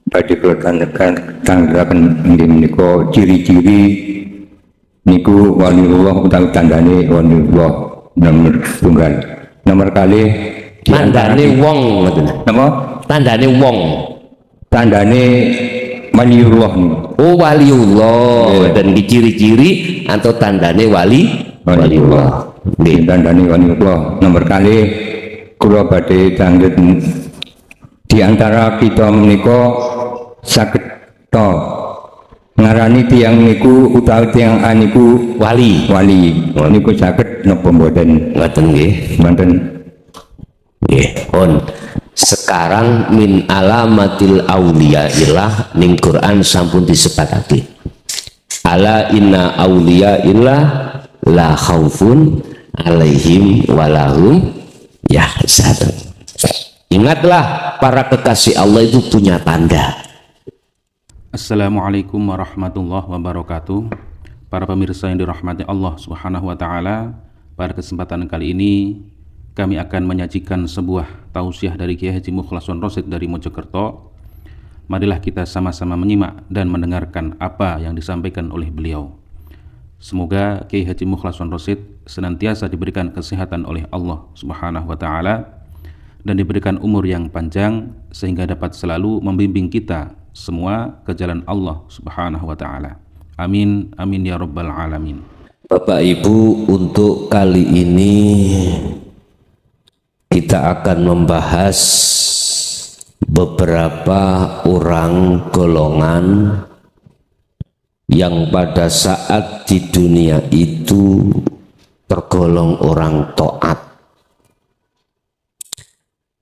Badhe kula tanggaken inggih menika ciri-ciri niku waliullah utawi tandane waliullah nomor tunggal. Nomor kalih tandane wong ngoten. Napa? Tandane wong. Tandane waliullah niku. Oh waliullah dan ciri-ciri atau tandane waliullah. Nggih, tandane waliullah. Nomor kalih kula badhe tanglet di antara kita menika saged ngarani tiyang niku utawi tiyang aniku wali niku saged napa mboten? Ngoten nggih. Mboten. Nggih, pun. Sekarang min alamatil auliyaillah ning Quran sampun disepakati. Ala inna auliyaillah la khaufun alaihim walahum yahzanun. Ingatlah para kekasih Allah itu punya tanda. Assalamualaikum warahmatullahi wabarakatuh. Para pemirsa yang dirahmati Allah Subhanahu wa taala, pada kesempatan kali ini kami akan menyajikan sebuah tausiah dari Kiai Haji Mukhlason Rosyid dari Mojokerto. Marilah kita sama-sama menyimak dan mendengarkan apa yang disampaikan oleh beliau. Semoga Kiai Haji Mukhlason Rosyid senantiasa diberikan kesehatan oleh Allah Subhanahu wa taala dan diberikan umur yang panjang sehingga dapat selalu membimbing kita semua ke jalan Allah Subhanahu wa taala. Amin amin ya rabbal alamin. Bapak Ibu, untuk kali ini kita akan membahas beberapa orang golongan yang pada saat di dunia itu tergolong orang taat,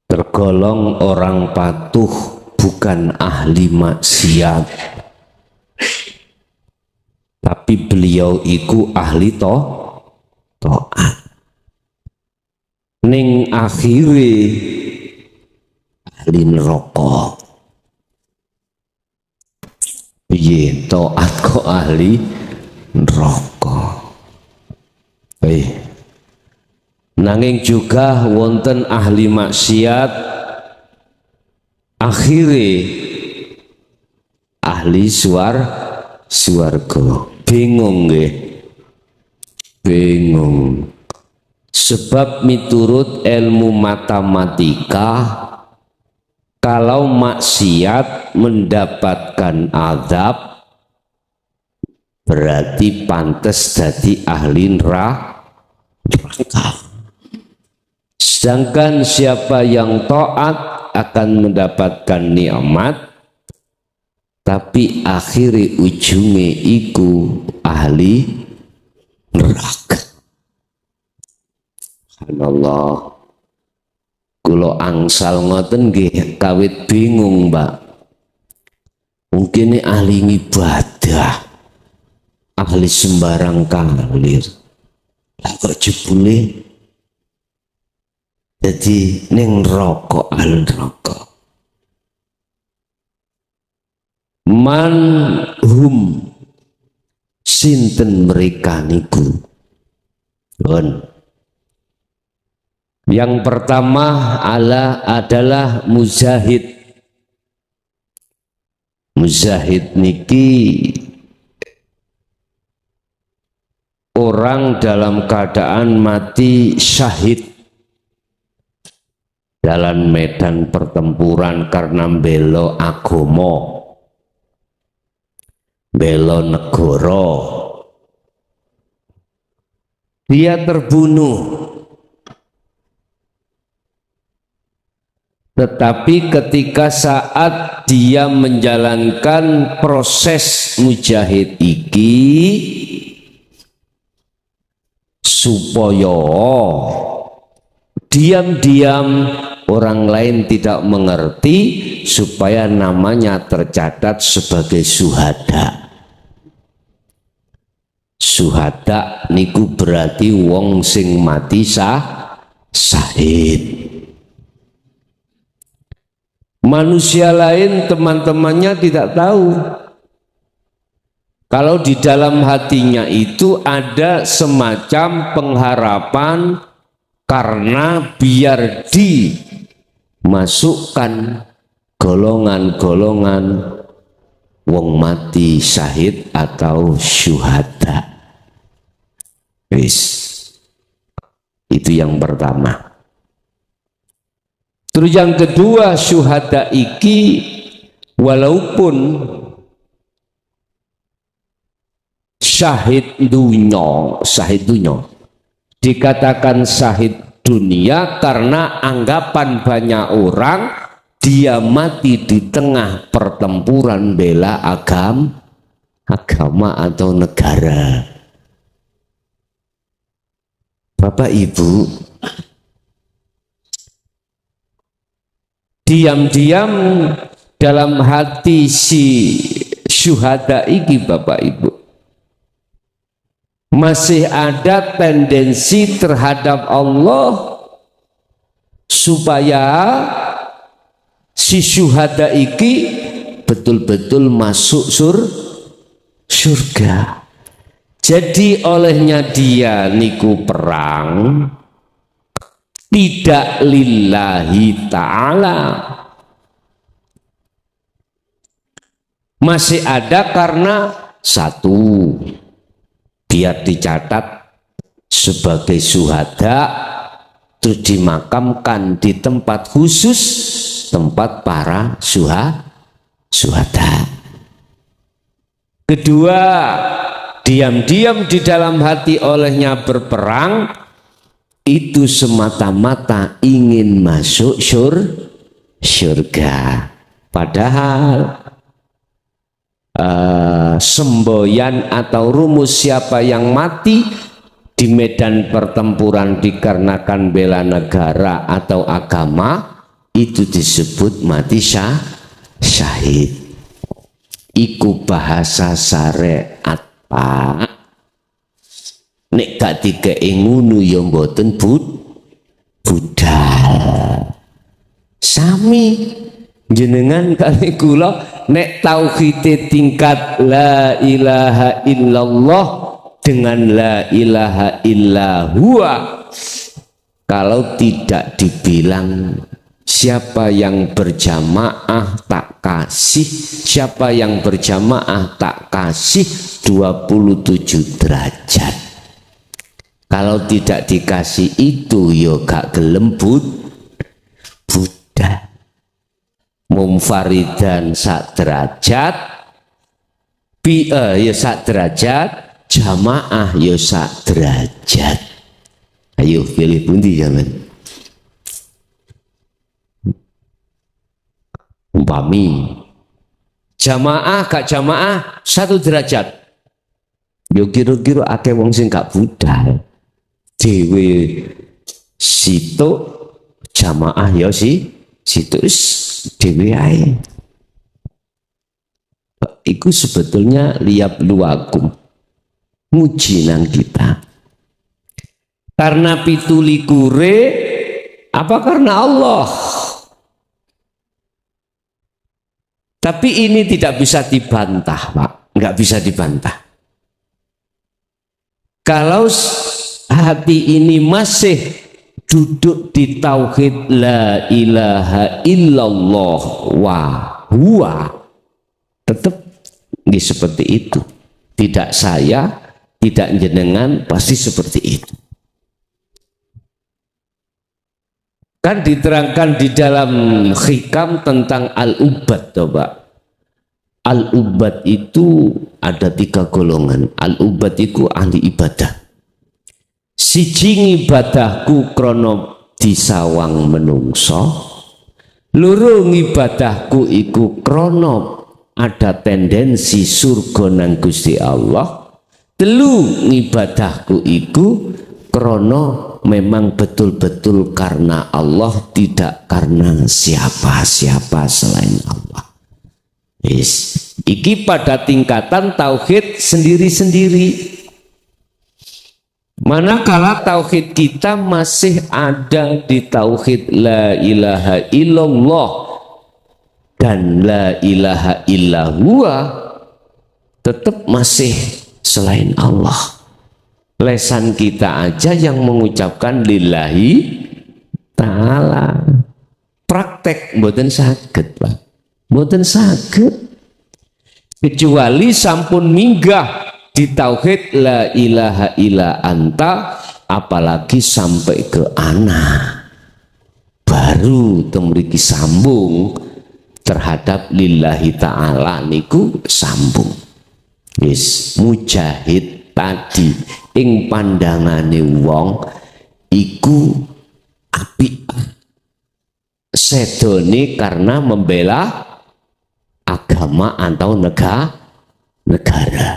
tergolong orang patuh, bukan ahli maksiat, tapi beliau iku ahli taat. Ning akhire ahli neraka. Piye taat kok ahli neraka? Nanging juga wonten ahli maksiat akhire ahli swarga. Bingung nggih? Bingung. Sebab miturut ilmu matematika, kalau maksiat mendapatkan azab berarti pantas jadi ahli neraka. Sedangkan siapa yang taat akan mendapatkan nikmat, tapi akhiri ujungnya iku ahli neraka. Subhanallah. Kula angsal ngoten nggih kawit bingung, Mbak. Mungkin ahli ibadah, ahli sembarang kalir. Lah kok jebule jadi ning neraka, ahli neraka. Man hum, sinten mereka niku? Yang pertama adalah mujahid. Mujahid niki orang dalam keadaan mati syahid dalam medan pertempuran karena bela agama, bela negara. Dia terbunuh. Tetapi ketika saat dia menjalankan proses mujahid iki supaya diam-diam orang lain tidak mengerti, supaya namanya tercatat sebagai syuhada. Syuhada niku berarti wong sing mati syahid. Manusia lain, teman-temannya tidak tahu. Kalau di dalam hatinya itu ada semacam pengharapan karena biar dimasukkan golongan-golongan wong mati syahid atau syuhada. Itu yang pertama. Terus yang kedua, syuhada iki walaupun syahid dunya dikatakan syahid dunia karena anggapan banyak orang dia mati di tengah pertempuran bela agama atau negara. Bapak Ibu, diam-diam dalam hati si syuhada iki Bapak Ibu masih ada tendensi terhadap Allah supaya si syuhada iki betul-betul masuk surga. Jadi olehnya dia niku perang tidak lillahi ta'ala, masih ada karena satu, biar dicatat sebagai syuhada terus dimakamkan di tempat khusus, tempat para syuhada. Kedua, diam-diam di dalam hati olehnya berperang itu semata-mata ingin masuk surga. Padahal semboyan atau rumus siapa yang mati di medan pertempuran dikarenakan bela negara atau agama itu disebut mati syahid. Iku bahasa syariat Pak. Nek gak dikei ngunu ya mboten budal. Sami jenengan kali kula nek tauhid tingkat la ilaha illallah dengan la ilaha illahua, kalau tidak dibilang siapa yang berjamaah tak kasih, siapa yang berjamaah tak kasih 27 derajat. Kalau tidak dikasih itu yo gak gelem Buddha. Mumfaridan sak derajat, ya sak derajat, jamaah yo sak derajat. Ayo pilih pundi zaman. Umpami jamaah gak jamaah 1 derajat, yo kira-kira akeh wong sing gak budal dewe situ jamaah ya situ dewe ae. Iku sebetulnya liap luakum nguji nang kita karena pitulikure apa karena Allah. Tapi ini tidak bisa dibantah, Pak. Nggak bisa dibantah. Kalau hati ini masih duduk di tauhid la ilaha illallah wa huwa, tetap seperti itu. Tidak saya, tidak jenengan, pasti seperti itu. Kan diterangkan di dalam hikam tentang al-ubad, coba. Al-ubad itu ada 3 golongan. Al-ubad itu ahli ibadah. Siji ngibadahku krono disawang menungso. Loro ngibadahku iku krono ada tendensi surga nang Gusti Allah. Telu ngibadahku iku krono memang betul-betul karena Allah, tidak karena siapa-siapa selain Allah. Iki pada tingkatan tauhid sendiri-sendiri. Manakala tauhid kita masih ada di tauhid la ilaha illallah dan la ilaha illahua, tetap masih selain Allah. Lesan kita aja yang mengucapkan lillahi ta'ala. Praktek mboten saged, Pak. Mboten saged. Kecuali sampun minggah di tauhid la ilaha illa anta, apalagi sampai ke ana. Baru temriki sambung terhadap lillahi ta'ala niku sambung. Wis mujahid tadi ing pandangane wong iku apik sedone karena membela agama atau negara.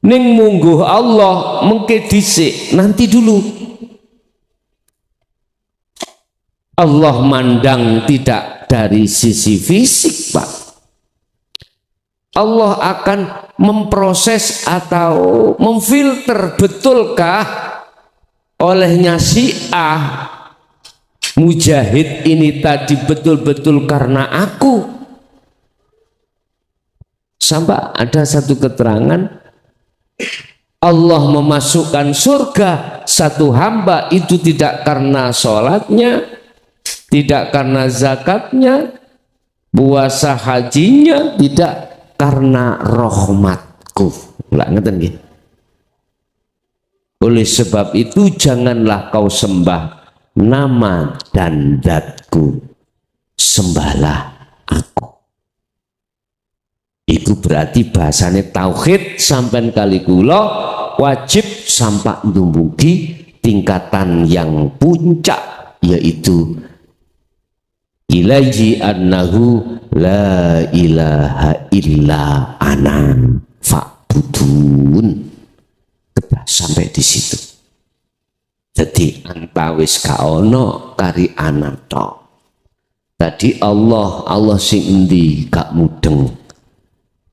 Ning mungguh Allah mengke dhisik, nanti dulu. Allah mandang tidak dari sisi fisik, Pak. Allah akan memproses atau memfilter, betulkah olehnya si A mujahid ini tadi betul-betul karena aku. Sampai ada satu keterangan Allah memasukkan surga satu hamba itu tidak karena sholatnya, tidak karena zakatnya, puasa hajinya, tidak karena rahmatku. Nggak ngeten nggih. Oleh sebab itu janganlah kau sembah nama dan zatku, sembahlah aku. Itu berarti bahasanya tauhid sampai kali kula wajib sampai ndumugi tingkatan yang puncak, yaitu ilahi annahu la ilaha illa ana fa'budun. Sampai di situ. Jadi antawis kaono kari ana tok. Tadi Allah sing endi gak mudeng.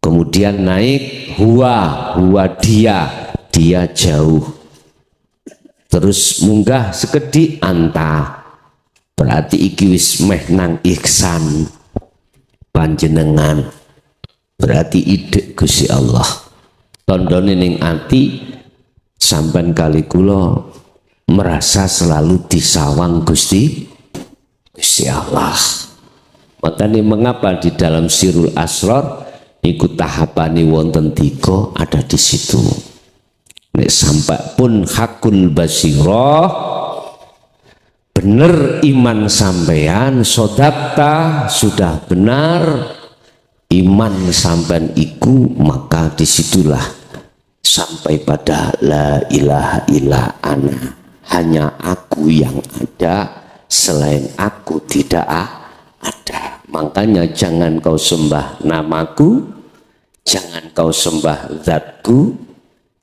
Kemudian naik huwa dia jauh. Terus munggah sekedhik anta. Berarti iki wis meh nang ihsan panjenengan. Berarti ide Gusti Allah. Tondone ning ati sampean kali kula merasa selalu disawang Gusti Allah. Makanya mengapa di dalam Sirul Asrar ikut tahapani wonten tiga ada di situ. Nek sampai pun hakul basirah, bener iman sampean, sodakta sudah benar iman sampean iku, maka disitulah sampai pada la ilaha illa ana, hanya aku yang ada, selain aku tidak ada. Makanya jangan kau sembah namaku, jangan kau sembah zatku,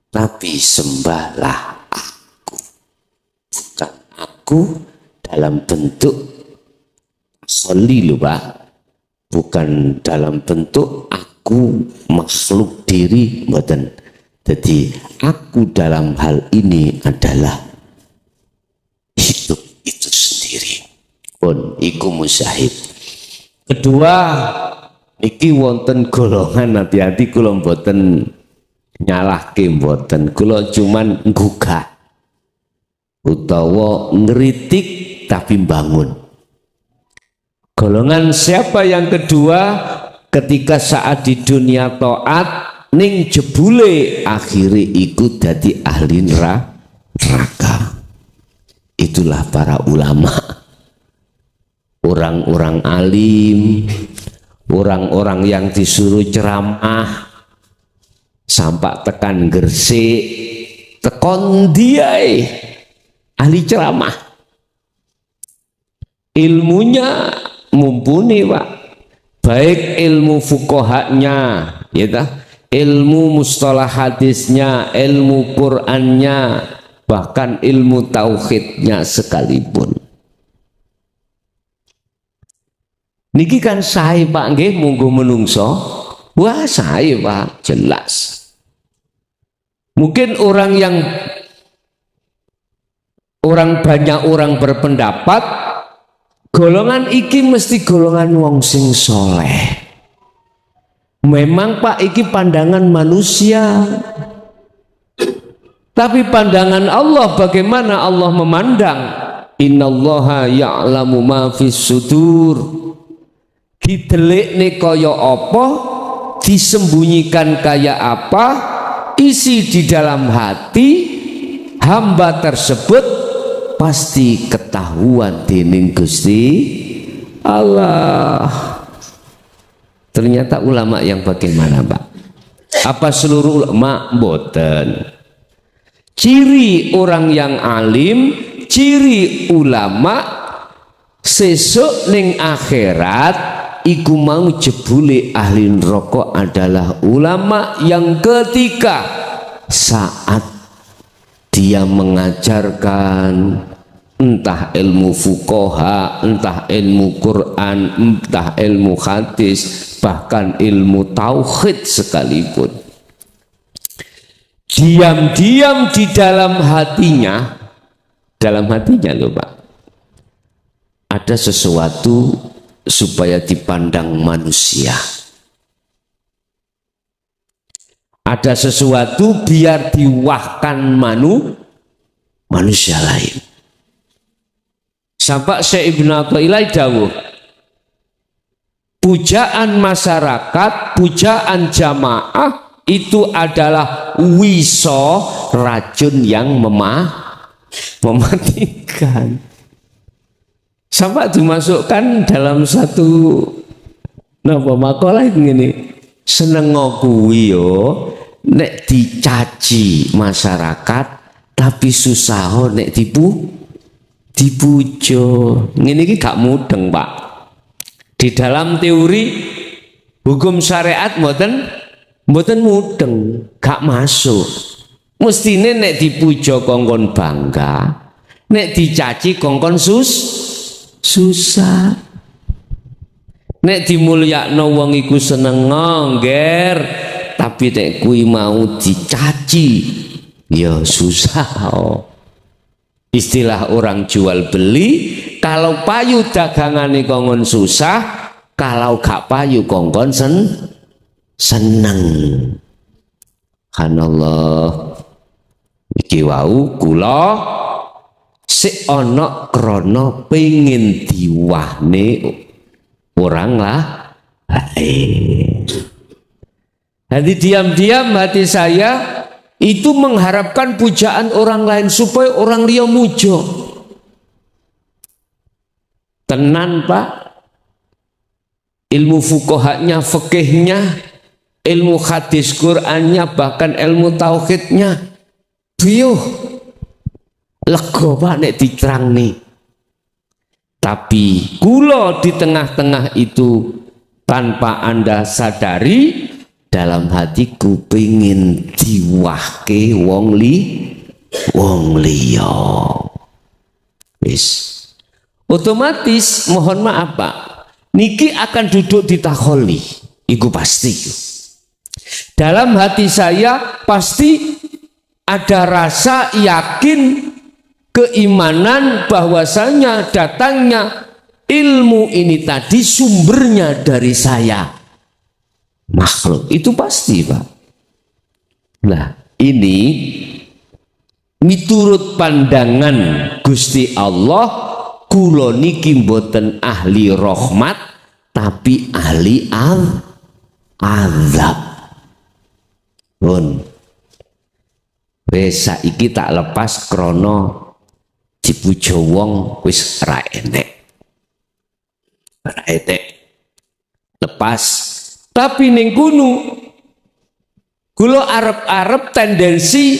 tapi sembahlah aku. Bukan aku dalam bentuk soli, Pak, bukan dalam bentuk aku makhluk diri, mboten. Jadi aku dalam hal ini adalah hidup itu sendiri. Pun iku musyahid. Kedua, iki wonten golongan, hati-hati kula mboten nyalahke, mboten, kula cuman nggugah utawa ngritik tapi bangun. Golongan siapa yang kedua? Ketika saat di dunia taat ning jebule akhire ikut dadi ahli neraka. Itulah para ulama, orang-orang alim, orang-orang yang disuruh ceramah sampai tekan Gresik, tekon dia ahli ceramah, ilmunya mumpuni, Pak, baik ilmu fuqahanya, ya ta, ilmu mustalah hadisnya, ilmu Qur'annya, bahkan ilmu tauhidnya sekalipun. Niki kan sae, Pak, nggih, munggo menungso. Wah, sae, Pak, jelas. Mungkin banyak orang berpendapat golongan iki mesti golongan wong sing soleh. Memang Pak iki pandangan manusia, tapi pandangan Allah bagaimana Allah memandang? Innallaha ya'lamu ma fis sudur. Didelikne kaya apa, disembunyikan kayak apa, isi di dalam hati hamba tersebut pasti ketahuan dening Gusti Allah. Ternyata ulama yang bagaimana Pak? Apa seluruh ulama? Mboten. Ciri orang yang alim, ciri ulama sesuk ning akhirat iku mau jebule ahli neraka adalah ulama yang ketika saat dia mengajarkan entah ilmu fuqaha, entah ilmu Quran, entah ilmu hadis, bahkan ilmu tauhid sekalipun, diam-diam di dalam hatinya loh Pak, ada sesuatu supaya dipandang manusia, ada sesuatu biar diwahkan manusia lain. Sampai Syekh Ibnu Athaillah dawuh, pujaan masyarakat, pujaan jamaah itu adalah wiso, racun yang mematikan. Sampai dimasukkan dalam satu makalah ini, seneng kuwi yo nek dicaci masyarakat tapi susah nek dipujo. Ngene iki gak mudeng Pak. Di dalam teori hukum syariat mboten mudeng, gak masuk. Mestine nek dipujo kongkon bangga, nek dicaci kongkon susah. Nek dimulyakno wong iku seneng ngongger, tapi nek kuwi mau dicaci ya susah. Istilah orang jual beli, kalau payu dagangane kongkon susah, kalau gak payu kongkon seneng. Subhanallah. Iki wau kula sik ana krana pengin diwahne orang lain. Jadi diam-diam hati saya itu mengharapkan pujaan orang lain supaya orang liya mujo. Tenan Pak, ilmu fuqahanya, fikihnya, ilmu hadis Qur'annya, bahkan ilmu tauhidnya, biyuh lega Pak nek diterangni. Tapi kula di tengah-tengah itu tanpa Anda sadari, dalam hatiku pengen diwahke wong liya. Wis otomatis mohon maaf Pak, niki akan duduk ditakholi, iku pasti. Dalam hati saya pasti ada rasa yakin, keimanan bahwasanya datangnya ilmu ini tadi sumbernya dari saya, makhluk itu pasti Pak. Nah ini miturut pandangan Gusti Allah, kula niki mboten ahli rahmat tapi ahli azab. Pun wis saiki tak lepas krana dipuja wong wis ra enek. Lepas. Tapi ning kuno kula arep-arep tendensi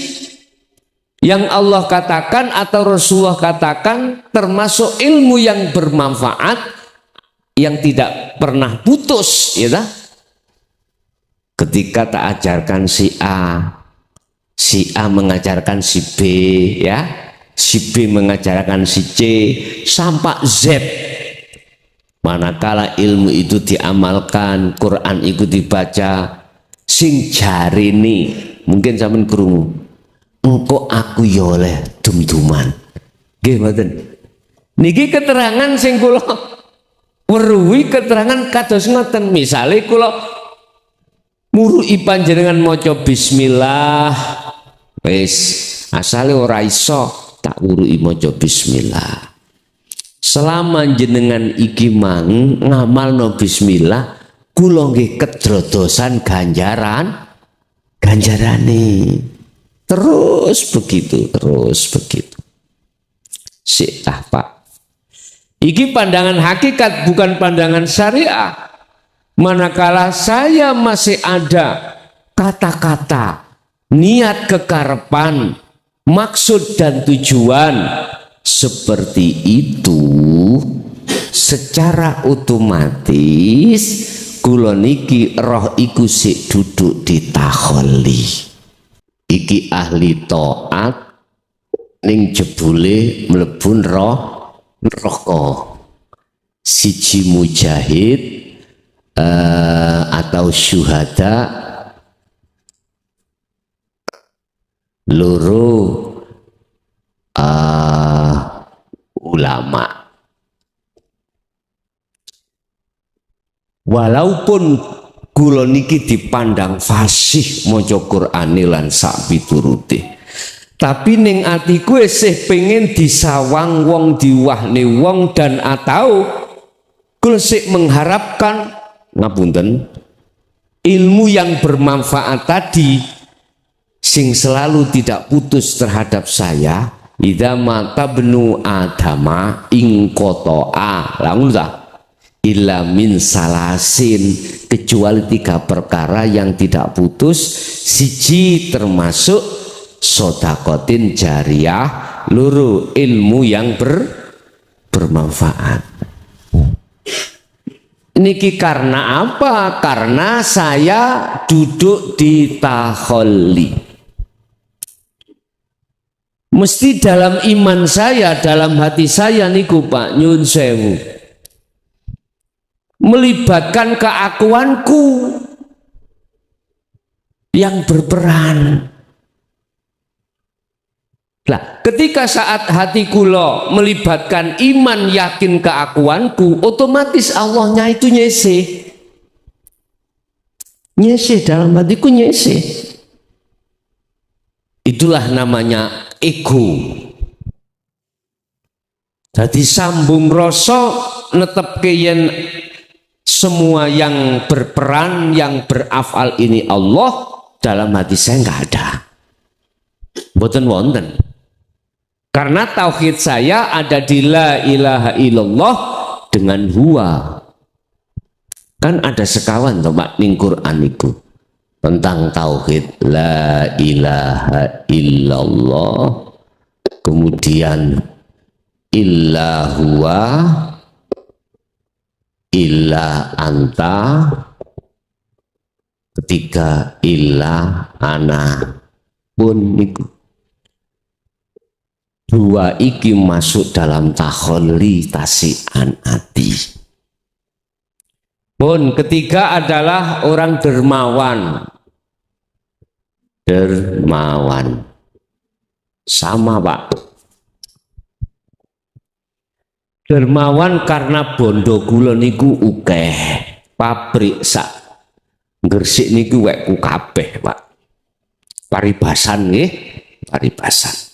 yang Allah katakan atau Rasulullah katakan termasuk ilmu yang bermanfaat yang tidak pernah putus, ya dah. Ketika tak ajarkan si A mengajarkan si B, ya, si B mengajarkan si C sampai Z. Manakala ilmu itu diamalkan, Quran itu dibaca, sing jarini mungkin sampean krungu, engko aku ya oleh dum-duman. Nggih mboten. Niki keterangan sing kula weruhi, keterangan kados ngoten. Misale kula Muruki panjenengan maca bismillah. Wis, asale ora iso tak wuruki maca bismillah. Selama jenengan iki mang ngamalno bismillah, kula nggih kedrodosan ganjarane. Terus begitu. Pak. Iki pandangan hakikat, bukan pandangan syariah. Manakala saya masih ada kata-kata, niat kekarepan, maksud dan tujuan seperti itu, secara otomatis kula niki roh iku sik duduk di takholi. Iki ahli taat ning jebule mlebun neraka. Siji mujahid atau syuhada, loro ulama. Walaupun kula niki dipandang fasih maca Qur'ane lan sak piturute, tapi ning atiku isih pengen disawang wong, diwahne wong, dan atau kula sik mengharapkan ngapunten ilmu yang bermanfaat tadi sing selalu tidak putus terhadap saya. Idza mata benu adama ing qata'a illa min salasin, kecuali 3 perkara yang tidak putus. Siji termasuk sodakotin jariyah, loro ilmu yang bermanfaat. Niki karena apa? Karena saya duduk di takholi. Mesti dalam iman saya, dalam hati saya niku Pak nyun sewu, melibatkan keakuanku yang berperan. Nah, ketika saat hati kula melibatkan iman, yakin, keakuanku, otomatis Allahnya itu nyese dalam hatiku, nyese. Itulah namanya ego. Jadi sambung rasa netepke yen semua yang berperan, yang berafal ini Allah, dalam hati saya nggak ada, mboten wonten. Karena tauhid saya ada di la ilaha illallah dengan huwa. Kan ada sekawan toh Pak ning Quran iku tentang tauhid la ilaha illallah, kemudian illa huwa, illa anta, ketiga illa ana. Pun niku dua iki masuk dalam takholi tasian ati. Pun ketiga adalah orang dermawan. Sama Pak. Dermawan karena bondo kula niku ukeh, pabrik sak Gresik niku wekku kabeh Pak. Paribasan nggih, paribasan.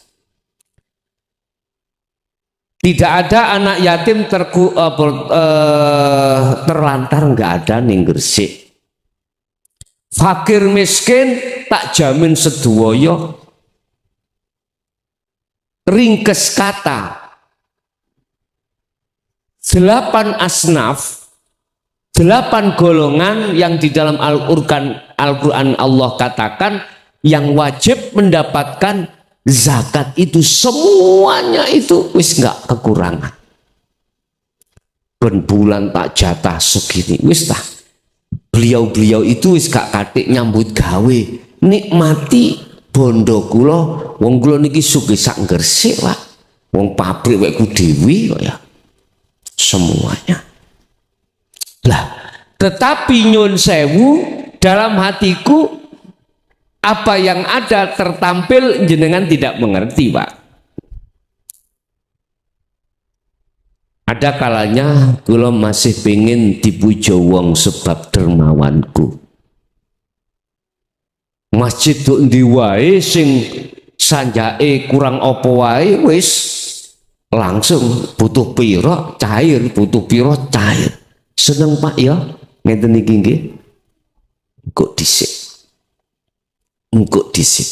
Tidak ada anak yatim terlantar, nggak ada ning Gresik. Fakir miskin tak jamin sedoyo. Ringkes kata, 8 asnaf, 8 golongan yang di dalam Al-Quran Allah katakan yang wajib mendapatkan zakat itu, semuanya itu wis nggak kekurangan. Ben bulan tak jatah segini wis tah. Beliau itu wis gak katik nyambut gawe, nikmati bondo kula. Wong kula niki sugih sak Gresik Pak. Wong pabrik wekku dewi kok ya. Semuanya. Lah, tetapi nyun sewu, dalam hatiku apa yang ada tertampil jenengan tidak mengerti Pak. Ada kalanya kula masih pengen dipuja wong sebab dermawanku. Masjid do endi wae sing sanjake kurang apa wae wis langsung butuh piro cair, butuh piro cair. Seneng Pak ya ngeten iki nggih. Engko dhisik. Engko dhisik.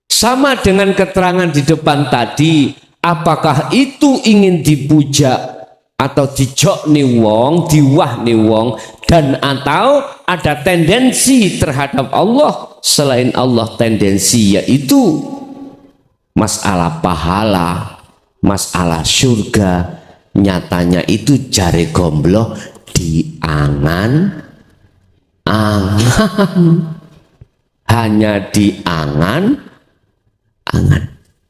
Sama dengan keterangan di depan tadi, apakah itu ingin dipuja atau dijok nih wong, diwah nih wong, dan atau ada tendensi terhadap Allah selain Allah, tendensi yaitu masalah pahala, masalah surga. Nyatanya itu jare gombloh di angan hanya di angan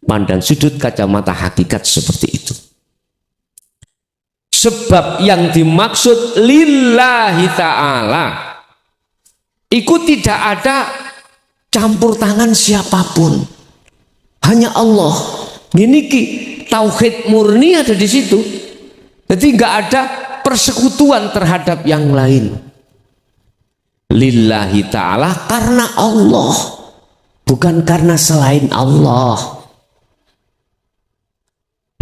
pandang sudut kacamata hakikat seperti itu. Sebab yang dimaksud lillahi ta'ala itu tidak ada campur tangan siapapun, hanya Allah. Ini tauhid murni ada di situ. Jadi nggak ada persekutuan terhadap yang lain. Lillahi ta'ala karena Allah, bukan karena selain Allah.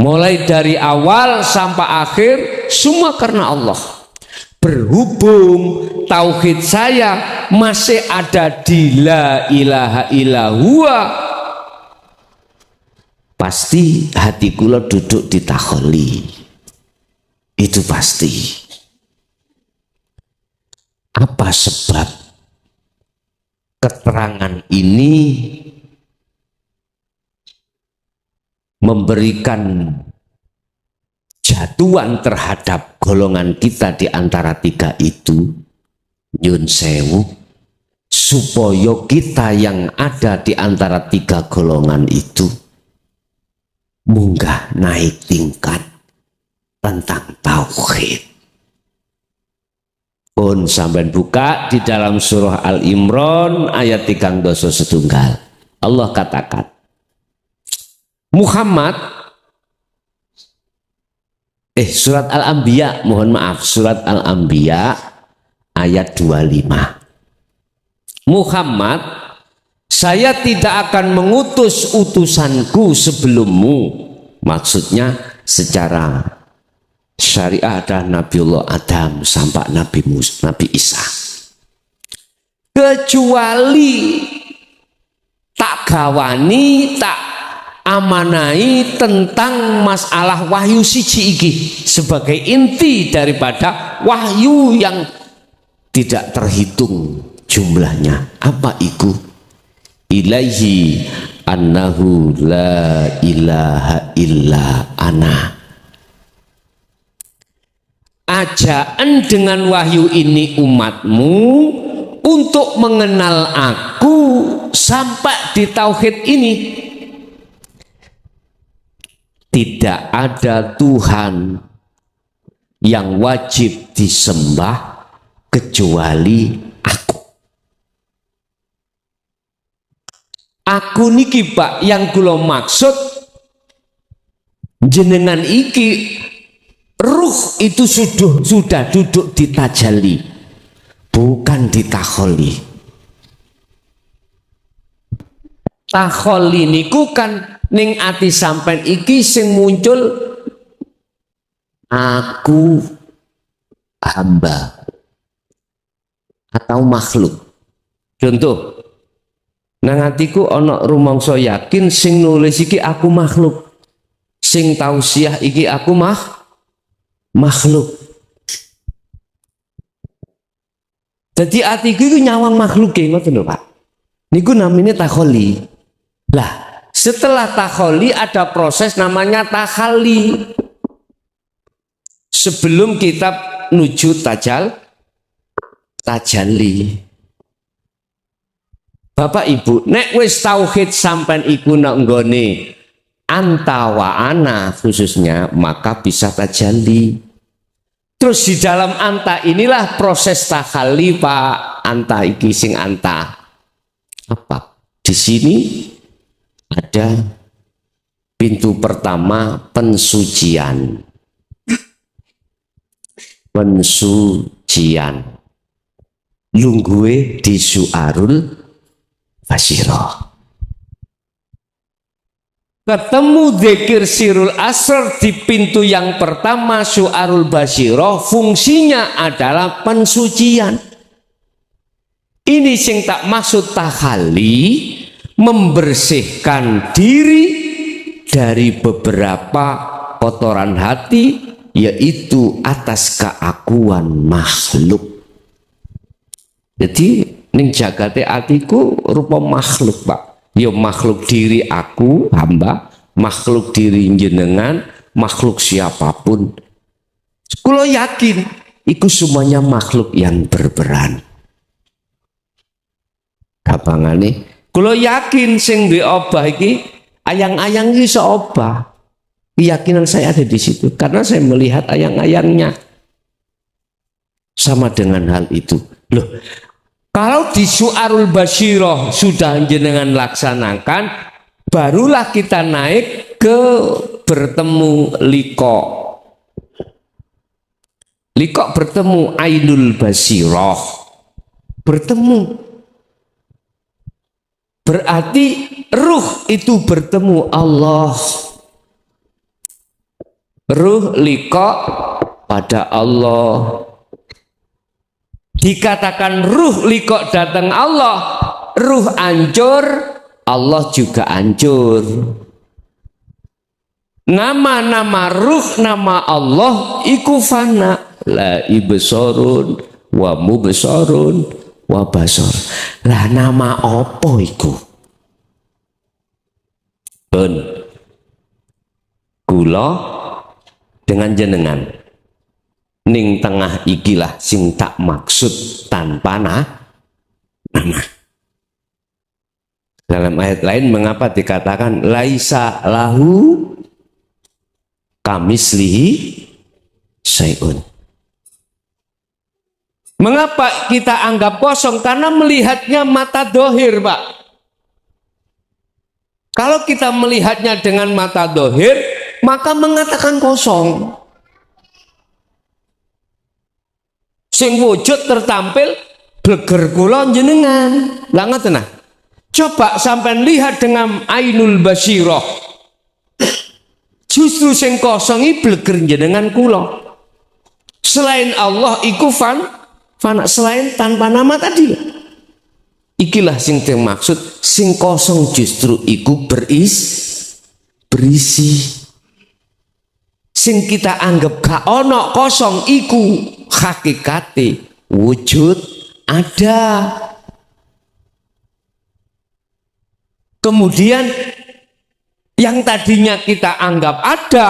Mulai dari awal sampai akhir semua karena Allah. Berhubung tauhid saya masih ada di la ilaha illallah, pasti hati kula duduk di takholi. Itu pasti. Apa sebab keterangan ini memberikan jatuhan terhadap golongan kita di antara tiga itu? Nyun sewu, supaya kita yang ada di antara tiga golongan itu munggah naik tingkat tentang tauhid. Pun sampai buka di dalam surah Al-Imran ayat 3:1. Allah katakan, Muhammad surat Al-Anbiya, mohon maaf, surat Al-Anbiya ayat 25. Muhammad, saya tidak akan mengutus utusanku sebelummu. Maksudnya secara syariah ada Nabiullah Adam sampai Nabi Isa, kecuali tak gawani, tak amanai tentang masalah wahyu siji iki sebagai inti daripada wahyu yang tidak terhitung jumlahnya. Apa itu? Ilaihi annahu la ilaha illa ana. Ajaan dengan wahyu ini umatmu untuk mengenal aku sampai di tauhid ini. Tidak ada Tuhan yang wajib disembah kecuali aku. Aku niki Pak yang kula maksud jenengan iki, ruh itu sudah duduk di tajalli, bukan di takholi. Takholi niku kan ning ati sampean iki sing muncul aku hamba atau makhluk. Contoh, nang atiku ana rumangsa yakin sing nulis iki aku makhluk, sing tausiah iki aku makhluk. Jadi atiku itu nyawang makhluk ngoten lho Pak. Niku namanya takholi. Lah, setelah takholi ada proses namanya takhali. Sebelum kita nuju tajalli. Bapak Ibu, nek wis tauhid sampean iku nak nggone anta wa ana khususnya, maka bisa tajalli. Terus di dalam anta inilah proses takhali Pak. Anta iki sing anta. Apa? Di sini ada pintu pertama pensucian. Pensucian. lungguhe di Syu'arul Basyirah. Ketemu dzikir sirul asrar di pintu yang pertama Syu'arul Basyirah, fungsinya adalah pensucian. Ini sing tak maksud tahalli, membersihkan diri dari beberapa kotoran hati, yaitu atas keakuan makhluk. Jadi ning jagate atiku rupa makhluk, Pak. Ya makhluk diri aku, hamba, makhluk diri jenengan, makhluk siapapun. Kulo yakin iku semuanya makhluk yang berperan. Gampangane, kulo yakin sing duwe obah iki ayang-ayang iki iso obah. Keyakinan saya ada di situ karena saya melihat ayang-ayangnya. Sama dengan hal itu. Loh, kalau di Syu'arul Basyirah sudah jenengan laksanakan, barulah kita naik ke bertemu liqa. Liqa bertemu Ainul Basyirah. Bertemu. Berarti ruh itu bertemu Allah. Ruh liqa pada Allah. Dikatakan ruh liqa datang Allah, ruh hancur, Allah juga hancur. Nama-nama ruh, nama Allah iku fana, la ibsarun wa mubsarun wa basar. Lah nama apa iku? Ben kula dengan jenengan ning tengah ikilah sing tak maksud tanpa nama. Dalam ayat lain mengapa dikatakan laisa lahu kamislihi syai'un. Mengapa kita anggap kosong? Karena melihatnya mata dohir, Pak. Kalau kita melihatnya dengan mata dohir, maka mengatakan kosong. Sing wujud tertampil bleger kula jenengan. Lah ngoten nah. Coba sampean lihat dengan Ainul Basyirah. Justru sing kosong iki bleger jenengan kula. Selain Allah iku fana, selain tanpa nama tadi. Ikilah sing dimaksud sing kosong justru iku berisi. Sing kita anggap gak ono kosong iku hakikate wujud ada. Kemudian yang tadinya kita anggap ada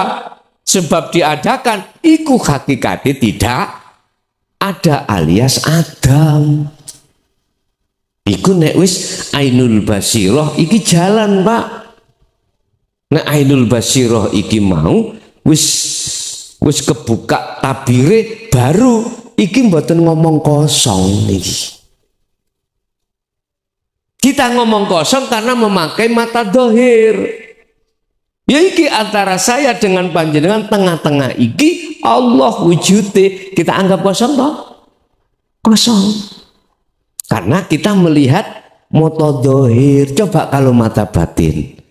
sebab diadakan iku hakikate tidak ada alias Adam. Iku nek wis Ainul Basyirah iki jalan, Pak. Nek Ainul Basyirah iki mau wis kebuka tabire baru iki mboten ngomong kosong niki. Kita ngomong kosong karena memakai mata dohir. Ya iki antara saya dengan panjenengan tengah-tengah iki Allah wujude kita anggap kosong toh? Kosong. Karena kita melihat mata dohir. Coba kalau mata batin.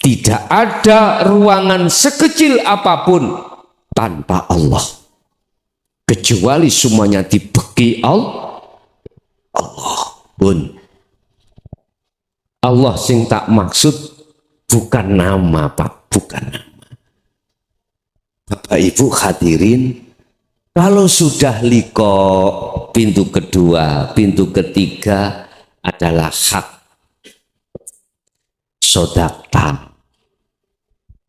Tidak ada ruangan sekecil apapun tanpa Allah. Kecuali semuanya dibeki Allah pun. Allah sing tak maksud bukan nama, Pak, bukan nama. Bapak Ibu hadirin, kalau sudah liqa pintu kedua, pintu ketiga adalah hak sodakta.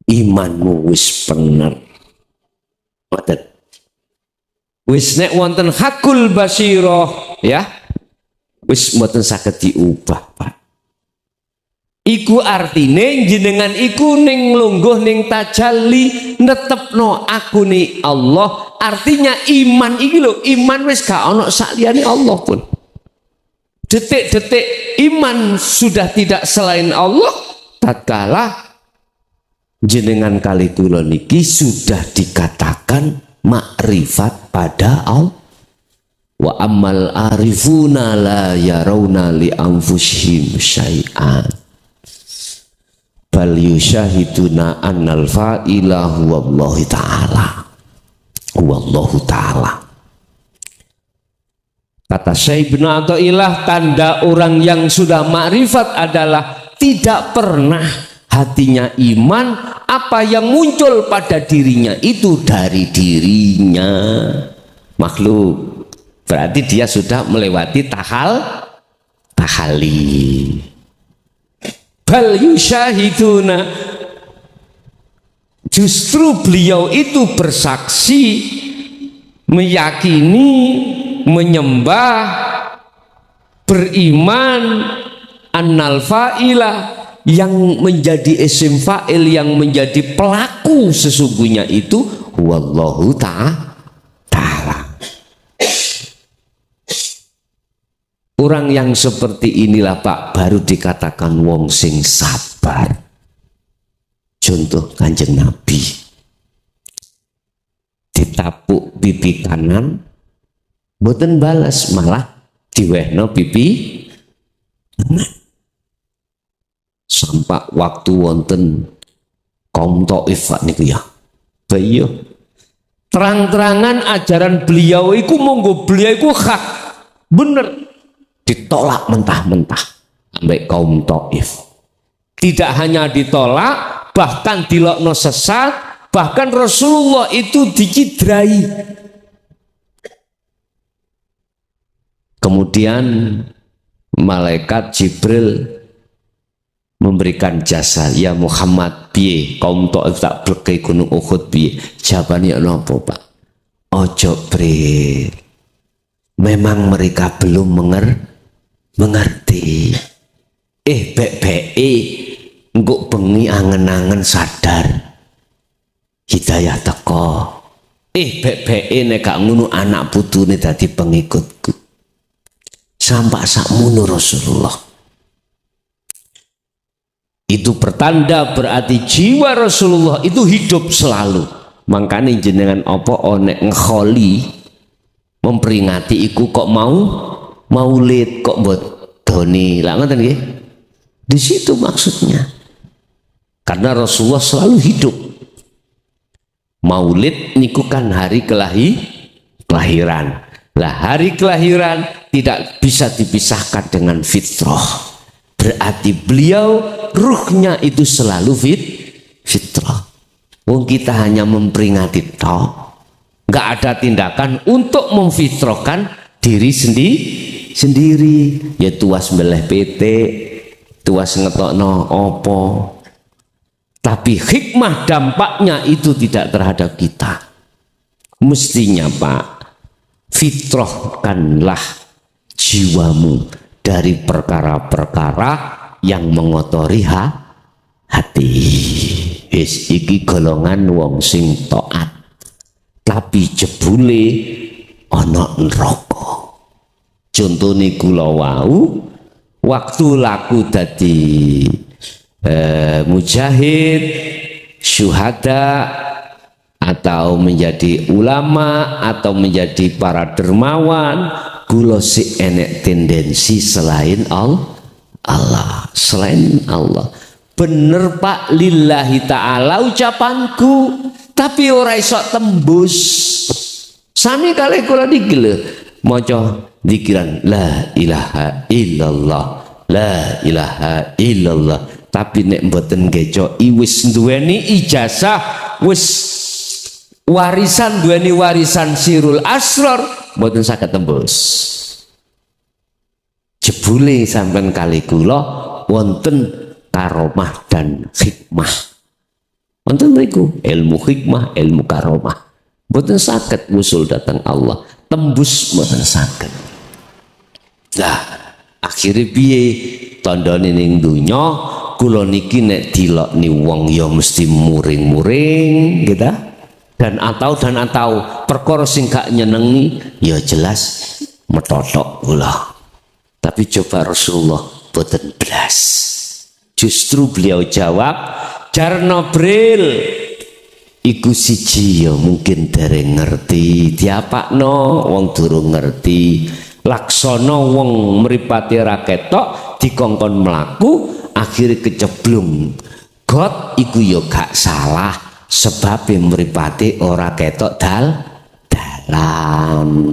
Imanmu wis bener. Wis nek wonten hakul basyirah ya, wis mboten saged diubah, Pak. Iku artine jenengan iku ning lungguh ning tajalli netepno aku ni Allah. Artinya iman iki lho, iman wis gak ono sakliyane Allah pun. Detik-detik iman sudah tidak selain Allah, tatkala jenengan kali kula niki sudah dikatakan makrifat pada Allah. Wa ammal arifuna la yarawna li anfusihim syai'an bal yusyahiduna annal fa'ila huwallahu ta'ala. Huwallahu ta'ala. Kata Syekh Ibnu Athaillah, tanda orang yang sudah makrifat adalah tidak pernah hatinya iman, apa yang muncul pada dirinya itu dari dirinya makhluk. Berarti dia sudah melewati tahali. Bal yusyahiduna, justru beliau itu bersaksi, meyakini, menyembah, beriman annal fa'ila, yang menjadi isim fa'il, yang menjadi pelaku sesungguhnya itu wallahu ta'ala. Orang yang seperti inilah Pak baru dikatakan wong sing sabar. Contoh Kanjeng Nabi, ditapuk pipi kanan boten balas, malah diwehno pipi kanan. Sampai waktu wonten kaum Taif niku ya. Bayo terang-terangan ajaran beliau iku monggo beliau iku hak bener, ditolak mentah-mentah sampai kaum Taif. Tidak hanya ditolak, bahkan dilokno sesat, bahkan Rasulullah itu dicidrai. Kemudian malaikat Jibril memberikan jasa, ya Muhammad piye kaum Taif tak bleke gunung Uhud piye? Jawabane napa Pak? Ojo bre, memang mereka belum mengerti. Engko bengi angen-angen sadar hidayah teko. Nek gak ngono anak putune dadi pengikutku. Sampai sakmono Rasulullah. Itu pertanda berarti jiwa Rasulullah itu hidup selalu. Makanya jenengan apa onek ngekholi memperingati iku kok maulid kok mbot doni lah ngoten nggih. Di situ maksudnya. Karena Rasulullah selalu hidup. Maulid niku kan hari kelahiran. Lah hari kelahiran tidak bisa dipisahkan dengan fitrah. Berarti beliau ruhnya itu selalu fitrah. Wong kita hanya memperingati toh, nggak ada tindakan untuk memfitrahkan diri sendiri. Ya tuas beleh PT, tuas ngetokno opo. Tapi hikmah dampaknya itu tidak terhadap kita. Mestinya Pak, fitrahkanlah jiwamu dari perkara-perkara yang mengotori hati. Iki golongan wong sing taat, tapi jebule ana neraka. Contone kula wau waktu laku dadi mujahid, syuhada, atau menjadi ulama atau menjadi para dermawan, kula si enek tendensi selain Allah, selain Allah. Bener Pak, lillahi ta'ala ucapanku, tapi ora iso tembus. Sami kali kula niki lho maca zikiran la ilaha illallah, la ilaha illallah, tapi nek mboten geco wis duweni ijazah, wis warisan, duweni warisan sirul asrar, mboten saged tembus. Jebule sampean kali kula wonten karomah dan hikmah. Wonten mriku ilmu hikmah, ilmu karomah. Mboten saged usul datang Allah, tembus mboten saged. Lah, akhire piye tandane ning donya kula niki nek dilokni wong ya mesti muring-muring gitu. Dan atau perkara sing gak nyenengi ya jelas metotok kula. Tapi coba Rasulullah boten blas. Justru beliau jawab, Jarno Bril, iku siji ya mungkin dereng ngerti diapakno wong durung ngerti laksana wong mripate ra ketok dikongkon mlaku akhire keceblung got iku ya gak salah sebab mripate ora ketok dalan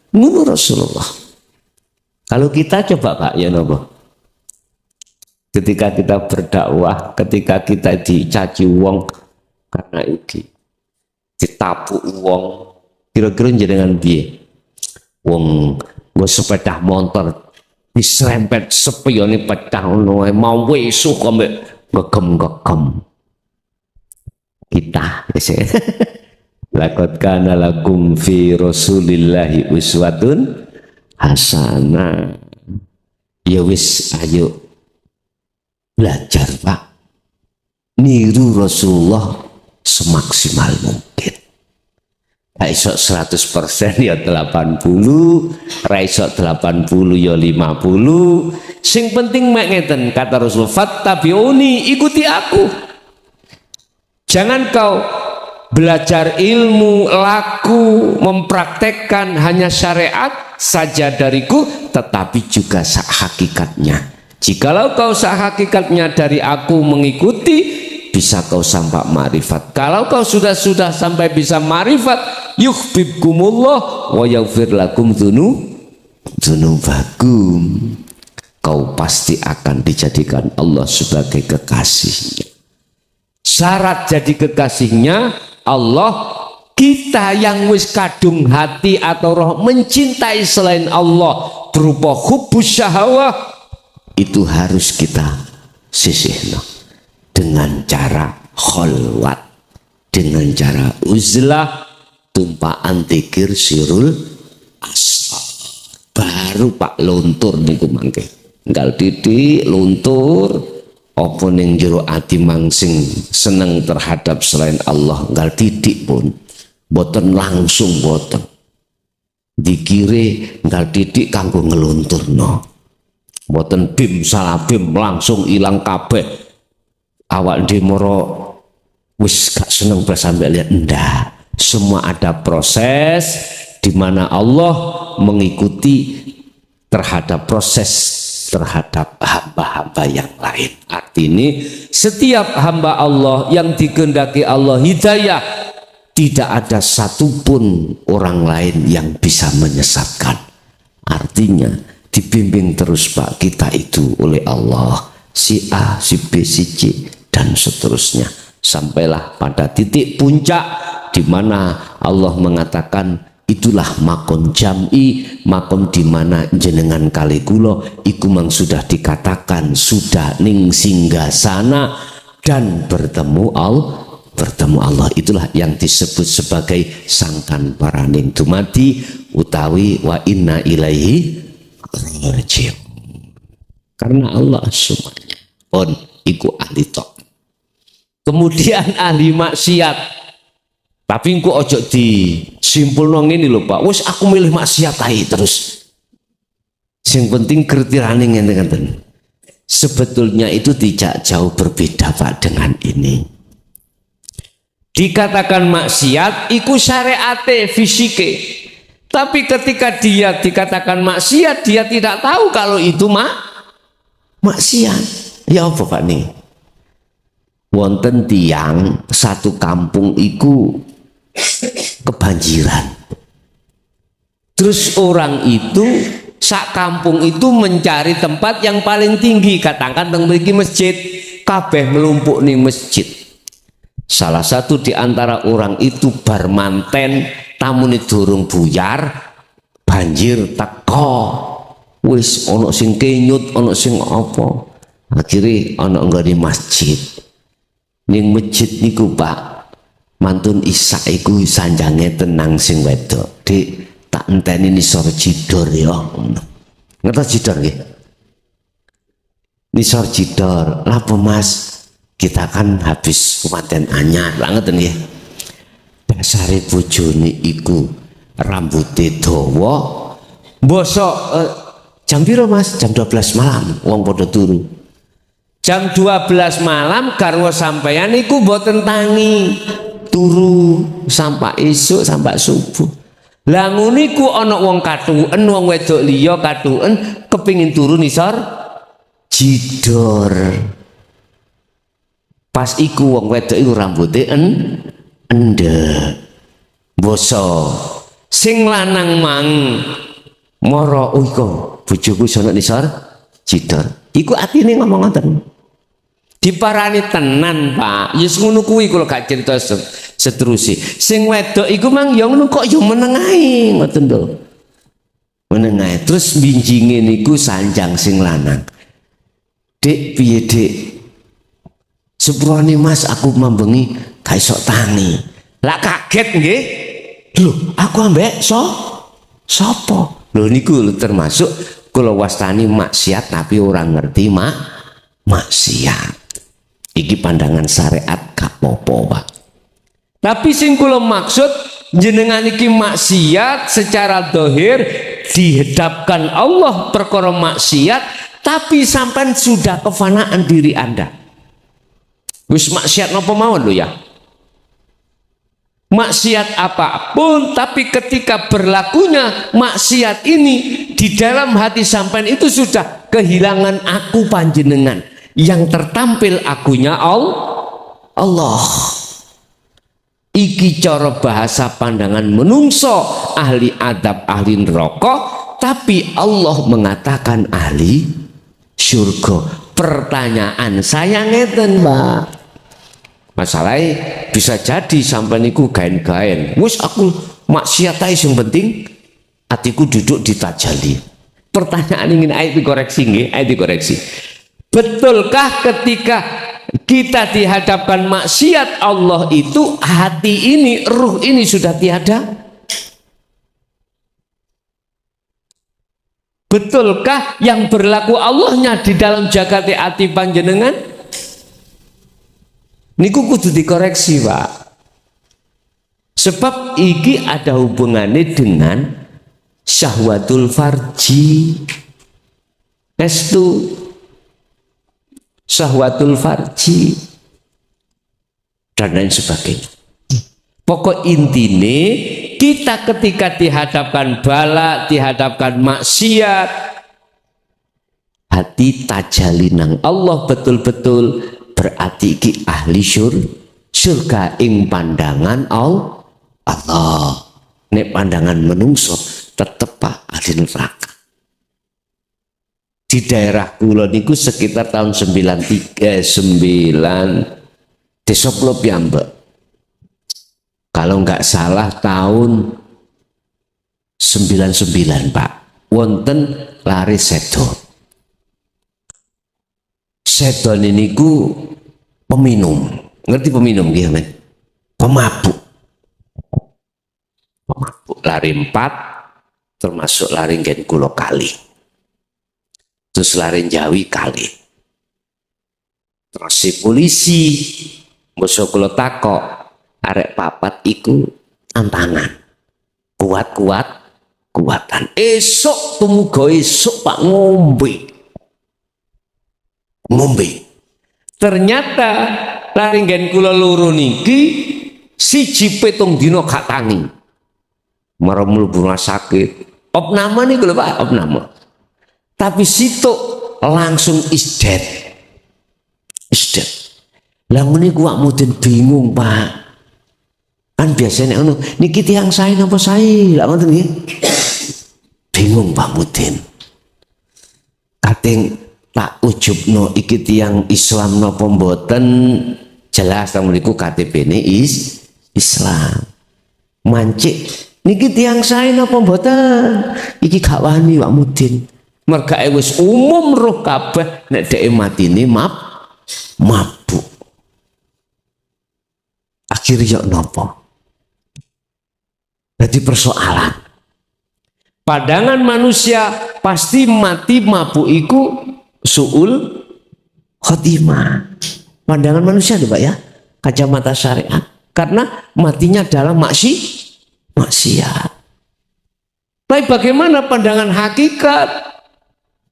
ngono Rasulullah. Kalau kita coba Pak ya napa ketika kita berdakwah, ketika kita dicaci wong karena iki ditapuk wong kira-kira jenengan piye wong sepeda motor diserempet sepiyone pecah ngono mau wesuh kok gegem-gegem kita laqad kana lakum fi rasulillahi uswatun hasanah. Ya wis ayo belajar Pak niru Rasulullah semaksimal mungkin. Ra iso 100% ya 80, ra iso 80 ya 50. Sing penting mek ngeten kata Rasul, fattabi'uni, ikuti aku. Jangan kau belajar ilmu, laku, mempraktekkan hanya syariat saja dariku, tetapi juga hakikatnya. Jikalau kau hakikatnya dari aku mengikuti, bisa kau sampai marifat. Kalau kau sudah sampai bisa marifat, yuhibbukumullah wa yaghfir lakum dzunubakum. Kau pasti akan dijadikan Allah sebagai kekasihnya. Syarat jadi kekasihnya Allah, kita yang wis kadung hati atau roh mencintai selain Allah berupa hubbus syahwah, itu harus kita sisihno dengan cara kholwat, dengan cara uzlah, tumpaan zikir sirul asal. Baru Pak luntur niku mangke. Enggal titik luntur apa ning jero ati mangsing seneng terhadap selain Allah, enggal titik pun boten langsung boten. Dikire enggal titik kanggo ngelunturno. Boten bim salah bim langsung ilang kabeh awak demoro wis gak seneng sampai lihat ndak. Semua ada proses di mana Allah mengikuti terhadap proses terhadap hamba-hamba yang lain. Artinya setiap hamba Allah yang dikehendaki Allah hidayah, tidak ada satupun orang lain yang bisa menyesatkan. Artinya dibimbing terus Pak kita itu oleh Allah, si A, si B, si C dan seterusnya, sampailah pada titik puncak di mana Allah mengatakan itulah makom jam'i, makom di mana jenengan kali kula iku mang sudah dikatakan sudah ning singgasana dan bertemu Allah. Itulah yang disebut sebagai sangkan paraning dumadi utawi wa inna ilaihi raji'un. Karena Allah semuanya on iku ahli tok. Kemudian ahli maksiat, tapi engko ojo disimpulno ngene lho Pak, wis aku milih maksiat ae terus. Sing penting kritirane ngene-ngene. Sebetulnya itu tidak jauh berbeda Pak dengan ini. Dikatakan maksiat iku syariate fisike. Tapi ketika dia dikatakan maksiat, dia tidak tahu kalau itu maksiat. Ya apa Pak nih? Wonten tiang satu kampung iku kebanjiran. Terus orang itu sak kampung itu mencari tempat yang paling tinggi, katakan teng mriki masjid, kabeh melumpuk ning masjid. Salah satu di antara orang itu bar manten, tamune durung buyar, banjir teko. Wis ana sing kenyut, ana sing apa. Akhire ana nggone masjid. Ning masjid niku Pak, mantun Isa iku sanjange tenang sing wedok. Dik, tak enteni nisor jidor ya. Ngertos jidor nggih? Nisor jidor. Lapa Mas? Kita kan habis kumanten anyar, lah ngoten nggih. Dasare bojone iku rambuté dawa. Mbosok jam piro Mas? Jam 12 malam wong padha turu. Jam 12 malam garwa sampeyan iku mboten tangi. turu sampai esuk sampai subuh. Lah ngono iku ana wong katuken, wong wedok liya katuken kepingin turu nisor jidor. Pas iku wong wedok iku rambuté endek. Boso. Sing lanang mang mara iko bojoku sono nisor jidor. Iku atine ngomong ngoten. Diparani tenan, Pak. Yes ngono kuwi kula gak cerita seterusé. Sing wedok iku mang ya ngono kok ya meneng ae ngoten lho. Meneng ae. Terus binjinge niku sanjang sing lanang. Dik piye, Dik? Sepurane Mas aku mambengi gak iso tangi. Lah kaget nggih. Lho, aku ambek sapa? Lho niku termasuk kula wastani maksiat tapi orang ngerti maksiat. Iki pandangan syariat gak apa-apa, Pak. Tapi sing kula maksud jenengan iki maksiat secara zahir dihadapkan Allah perkara maksiat, tapi sampai sudah kefanaan diri Anda. Wis maksiat napa mawon lho ya. Maksiat apapun, tapi ketika berlakunya maksiat ini di dalam hati sampean itu sudah kehilangan aku panjenengan, yang tertampil akunya Allah. Iki cara bahasa pandangan menungso ahli adab ahli neraka, tapi Allah mengatakan ahli surga. Pertanyaan saya ngeten, Mbak. Masalahnya bisa jadi sampai niku gaen-gaen. Wis aku maksiat ae sing penting atiku duduk di tajalli. Pertanyaan ingin ayat dikoreksi nggih, ayat dikoreksi. Betulkah ketika kita dihadapkan maksiat Allah itu hati ini, ruh ini sudah tiada? Betulkah yang berlaku Allahnya di dalam jagat hati panjenengan? Niku kudu dikoreksi, Pak. Sebab iki ada hubungannya dengan syahwatul farji. Estu syahwatul farji dan lain sebagainya. Pokok intine kita ketika dihadapkan bala, dihadapkan maksiat, hati tajalinang Allah betul-betul, berarti ki ahli surga ing pandangan Allah. Nek pandangan menungso tetep Pak ahli neraka. Di daerah kula niku sekitar tahun 9 desa kula piyambak. Kalau nggak salah tahun 99 Pak, wonten lari sedo. Seton ini ku peminum, ngerti peminum gitu men? Pemabuk lari 4, termasuk lari gen kulo kali, terus lari Jawi kali, terus si polisi musuh kulo takok arek papat iku tantangan kuatan esok tumugo esok Pak ngombe. Ternyata laringen kula loro niki siji petung dina gak tangi. Mara mlebu rumah sakit. Opname niku lho Pak, opname. Tapi situ langsung isdet. Lah ngene ku mudin bingung, Pak. Kan biasanya ngono, niki tiyang sae napa sae? Lah ngoten nggih. Bingung Pak Mudin. Kating tak ujubno iki tiyang Islam napa mboten, jelas ta mriku KTP-ne Islam. Mancik niki tiyang sae napa mboten? Iki gak wani Pak Mudin. Mergae wis umum roh kabeh nek dhek matine mabuk. Akhirnya napa? Jadi persoalan. Pandangan manusia pasti mati mabuk iku su'ul khotimah. Pandangan manusia tuh Pak ya, kacamata syariat, karena matinya dalam maksiat. Tapi bagaimana pandangan hakikat?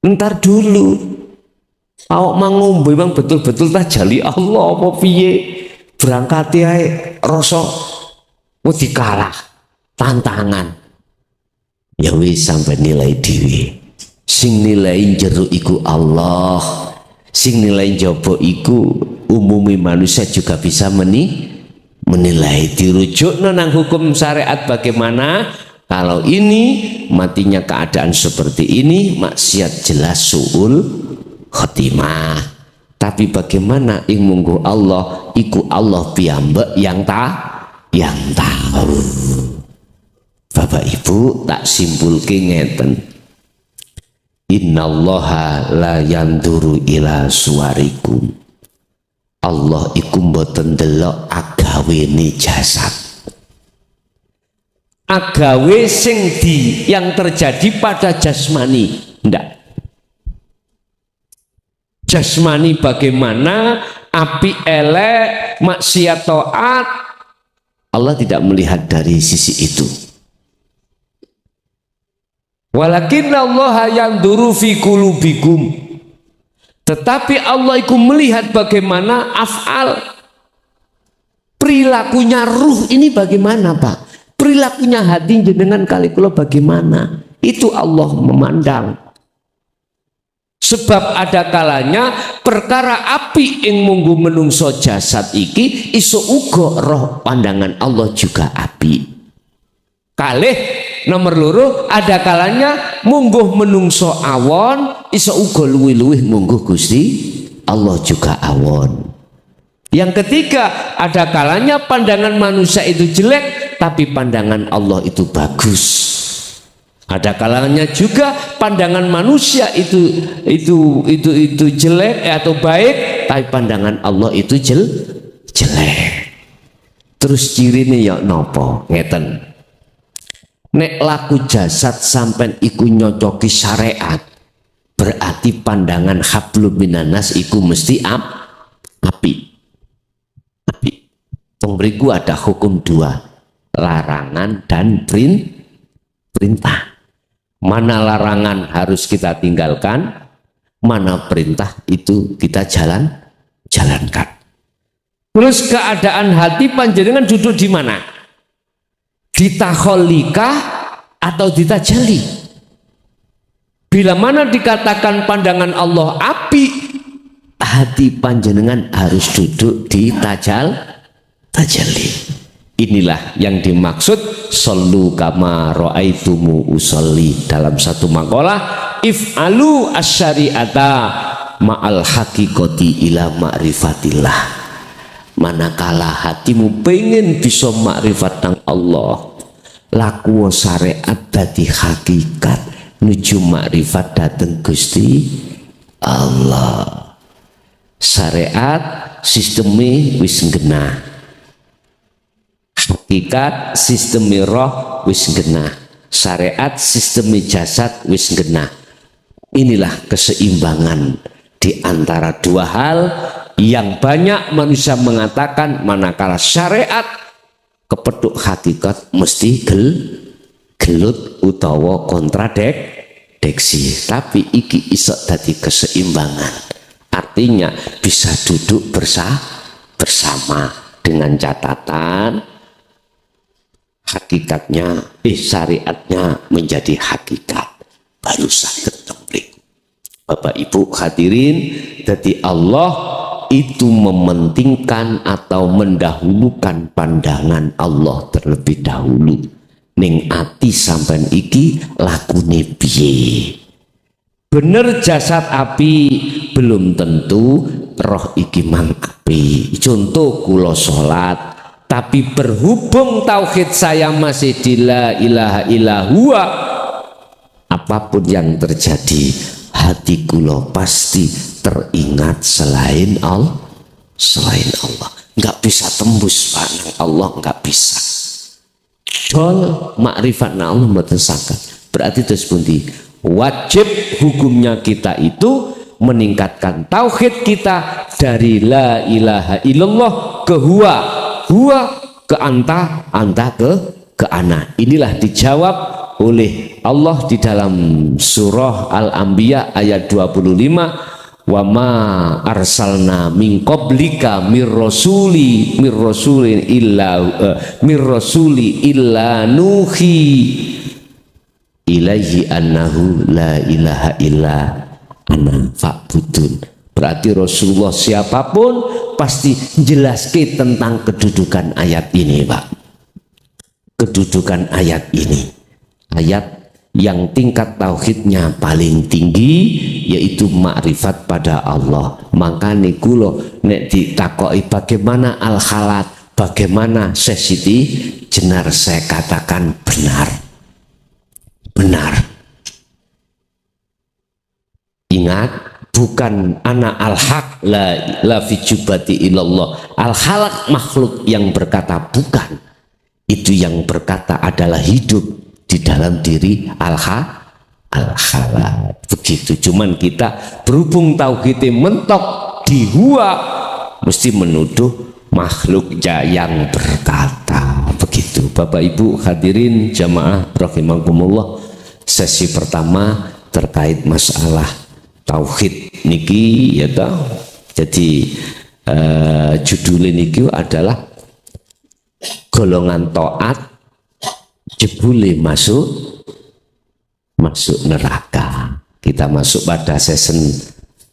Ntar dulu awak mangombe memang betul-betul tajali Allah apa piye? berangkat ae rasa wedi kalah tantangan. Ya wis sampai nilai dhewe. Sing nilai jero iku Allah, sing nilai jaba iku umumi manusia juga bisa menilai. Dirujukno nang hukum syariat bagaimana? Kalau ini matinya keadaan seperti ini, maksiat jelas suul khotimah. Tapi bagaimana ing munggu Allah, iku Allah piyambak yang tahu. Bapak Ibu tak simpulke ngeten. Innallaha la yanduru ila suwarikum. Allah iku mboten delok agawene jasad. Agawe sing yang terjadi pada jasmani, ndak. Jasmani bagaimana, api elek, maksiat taat, Allah tidak melihat dari sisi itu. Walakin Allah yanduru fi qulubikum. Tetapi Allah itu melihat bagaimana af'al, perilakunya ruh ini bagaimana Pak, perilakunya hati jenengan kali kula bagaimana, itu Allah memandang. Sebab ada kalanya perkara api yang munggu menungso jasad iki iso uga roh pandangan Allah juga api. Kalih nomor loro, ada kalanya mungguh menungso awon iso uga luwih-luwih mungguh Gusti Allah juga awon. Yang ketiga, ada kalanya pandangan manusia itu jelek tapi pandangan Allah itu bagus. Ada kalanya juga pandangan manusia itu jelek atau baik tapi pandangan Allah itu jelek. Terus cirine ya napa? Ngeten. Nek laku jasad sampai iku nyocoki syariat, berarti pandangan hablum minanas iku mesti api. Pemberiku ada hukum dua, larangan dan perintah. Mana larangan harus kita tinggalkan, mana perintah itu kita jalankan. Terus keadaan hati panjenengan duduk di mana? Di takholikah atau di tajalli? Bila mana dikatakan pandangan Allah api, hati panjenengan harus duduk di tajalli. Inilah yang dimaksud sallu kama ra'aitumu usolli. Dalam satu makalah, if'alu asyari'ata ma'al haqiqati ila ma'rifatillah. Manakala hatimu pengen bisa makrifat nang Allah, laku syariat dadi hakikat nuju makrifat dateng Gusti Allah. Syariat sisteme wis genah, hakikat sisteme roh wis genah, syariat sisteme jasad wis genah. Inilah keseimbangan di antara dua hal yang banyak manusia mengatakan manakala syariat kepethuk hakikat mesti gelut utawa kontradiksi. Tapi iki iso dadi keseimbangan, artinya bisa duduk bersama dengan catatan hakikatnya syariatnya menjadi hakikat baru saged template. Bapak Ibu hadirin, jadi Allah itu mementingkan atau mendahulukan pandangan Allah terlebih dahulu. Ning ati sampean iki lakune piye? Bener jasad api, belum tentu roh iki mang api. Contoh kula salat, tapi berhubung tauhid saya masih di la ilaha illallah, apapun yang terjadi hati kula pasti teringat selain Allah. Nggak bisa tembus panang Allah, nggak bisa. Dol makrifat Allah mboten saged. Berarti terus pundi? Wajib hukumnya kita itu meningkatkan tauhid kita dari la ilaha illallah ke huwa ke anta ke ana. Inilah dijawab oleh Allah di dalam surah Al-Anbiya ayat 25. wa ma arsalna min qablika mir rasuli illa nuhi ilaihi annahu la ilaha illa ana fa'budun. Berarti Rasulullah siapapun pasti jelaskan tentang kedudukan ayat ini, Pak. Kedudukan ayat ini, ayat yang tingkat tauhidnya paling tinggi, yaitu makrifat pada Allah. Maka niku nek ditakoki bagaimana al-halat, bagaimana Siti Jenar, saya katakan benar. Benar. Ingat, bukan anak al-haq la fi jubati ilallah. Al-halak makhluk yang berkata bukan. Itu yang berkata adalah hidup di dalam diri al-halat. Begitu. Cuman kita berhubung tauhidnya mentok dihua, mesti menuduh makhluk yang berkata. Begitu. Bapak Ibu hadirin jamaah rahimakumullah, sesi pertama terkait masalah tauhid niki ya toh. Jadi judul niki adalah golongan taat jebule masuk neraka. Kita masuk pada sesi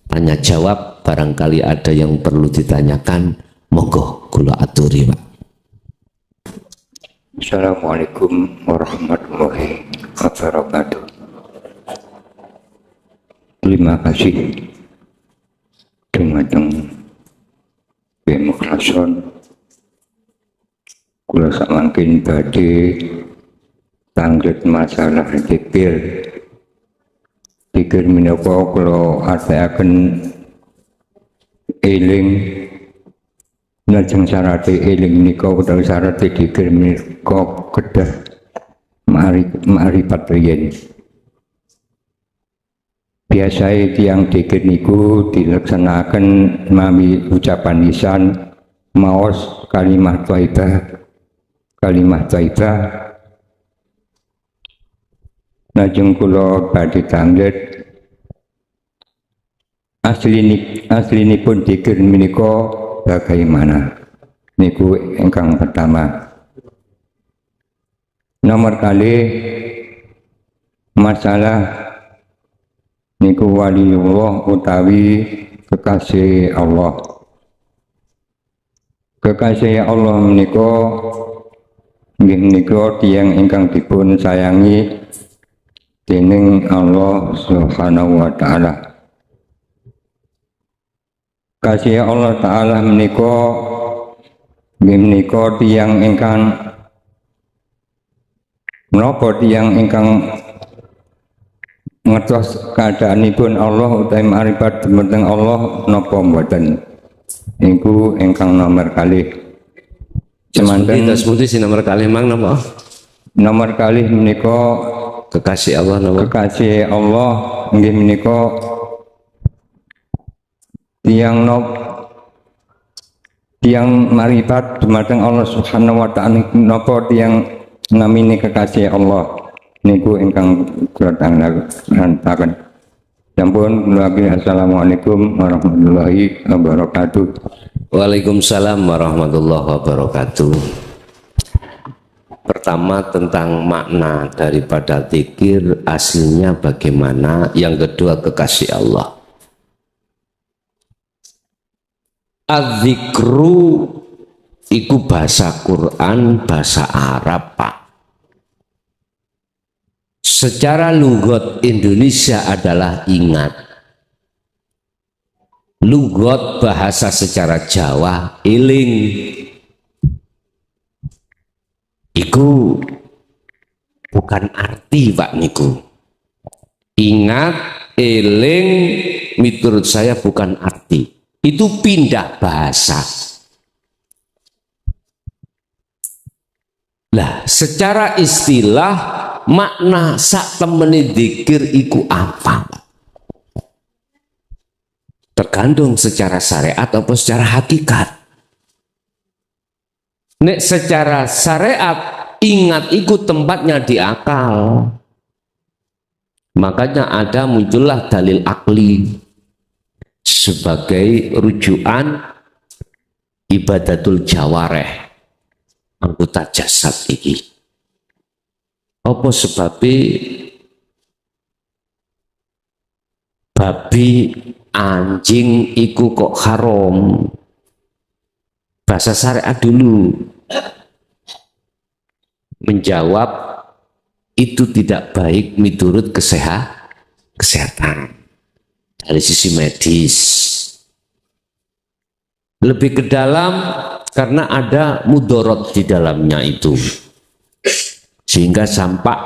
tanya jawab. Barangkali ada yang perlu ditanyakan, monggo kula aturi, Pak. Assalamualaikum warahmatullahi wabarakatuh. Terima kasih dumateng Mukhlason kula samangkin badhe tangglet masalah zikir menika kula athaken eling lajeng syarat eling menika utawi syarat zikir menika kedah ma'rifat riyen. Biasanya tiang dikir niku dilaksanakan mami ucapan lisan maos kalimat thayyibah. Lajeng kula badhe tangglet aslinipun dikir menika bagaimana? Niku ingkang pertama. Nomor kali masalah niku waliullah utawi kekasih Allah. Kekasih Allah menika nggih menika tiyang ingkang dipun sayangi dening Allah Subhanahu wa taala. Kasih Allah taala menika nggih menika tiyang ingkang menapa tiyang ingkang ngertos keadaanipun Allah utawi ma'rifat dumateng Allah napa mboten. Niku ingkang nomor kalih. Semanten si nomor kalih mang napa? Nomor kalih menika kekasih Allah napa? Kekasih Allah nggih menika tiang ma'rifat dumateng Allah Subhanahu wa taala napa tiang namine kekasih Allah niku ingkang kula tanggaken. Sampun kula akhiri. Assalamualaikum warahmatullahi wabarakatuh. Waalaikumsalam warahmatullahi wabarakatuh. Pertama tentang makna daripada zikir aslinya bagaimana. Yang kedua kekasih Allah. Az-zikru iku bahasa Quran, bahasa Arab, Pak. Secara lugat Indonesia adalah ingat. Lugat bahasa secara Jawa eling. Iku bukan arti, Pak niku. Ingat, eling menurut saya bukan arti. Itu pindah bahasa. Lah, secara istilah makna sak temene dzikir iku apa? Tergantung secara syariat atau secara hakikat. Nek secara syariat ingat iku tempatnya di akal. Makanya ada muncullah dalil akli. sebagai rujukan ibadatul jawareh anggota jasad iki. Apa sebabnya babi anjing iku kok haram? Bahasa syariat dulu menjawab itu tidak baik menurut kesehatan dari sisi medis. Lebih ke dalam karena ada mudorot di dalamnya itu, sehingga sampak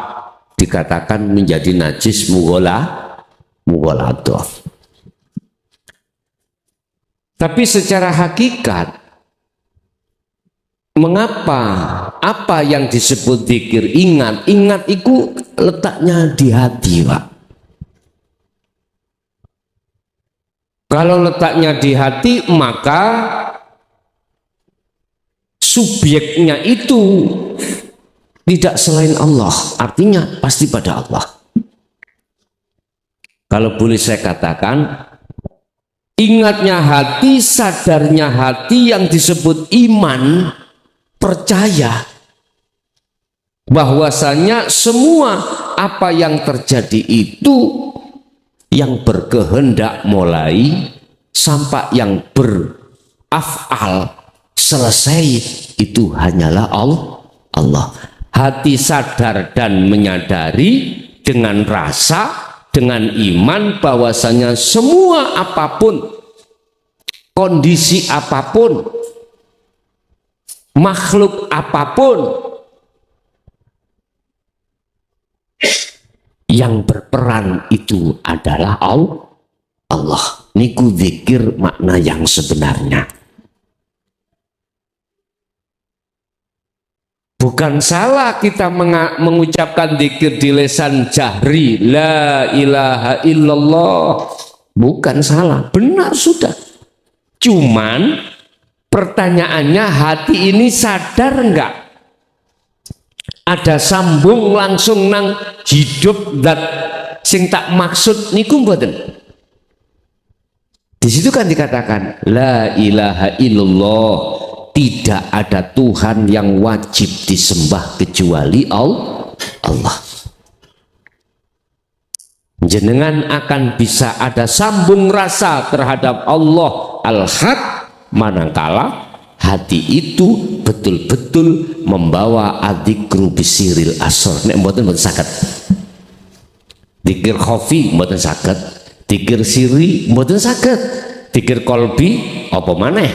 dikatakan menjadi najis mughaladah. Tapi secara hakikat, mengapa apa yang disebut zikir ingat itu letaknya di hati, Pak. Kalau letaknya di hati, maka subjeknya itu tidak selain Allah, artinya pasti pada Allah. Kalau boleh saya katakan, ingatnya hati, sadarnya hati yang disebut iman, percaya bahwasanya semua apa yang terjadi itu yang berkehendak mulai sampai yang berafal selesai itu hanyalah Allah. Hati sadar dan menyadari dengan rasa, dengan iman bahwasanya semua apapun, kondisi apapun, makhluk apapun yang berperan itu adalah Allah. Niku zikir makna yang sebenarnya. Bukan salah kita mengucapkan zikir di lisan jahri, la ilaha illallah. Bukan salah, benar sudah. Cuman pertanyaannya, hati ini sadar enggak? Ada sambung langsung nang hidup dat sing tak maksud niku mboten. Di situ kan dikatakan la ilaha illallah, tidak ada Tuhan yang wajib disembah kecuali Allah. Jenengan akan bisa ada sambung rasa terhadap Allah al-haq manakala hati itu betul-betul membawa adzikru bisiril asr. Nek mboten saged. Dzikir khafi mboten saged, dzikir siri mboten saged, dzikir kolbi apa maneh?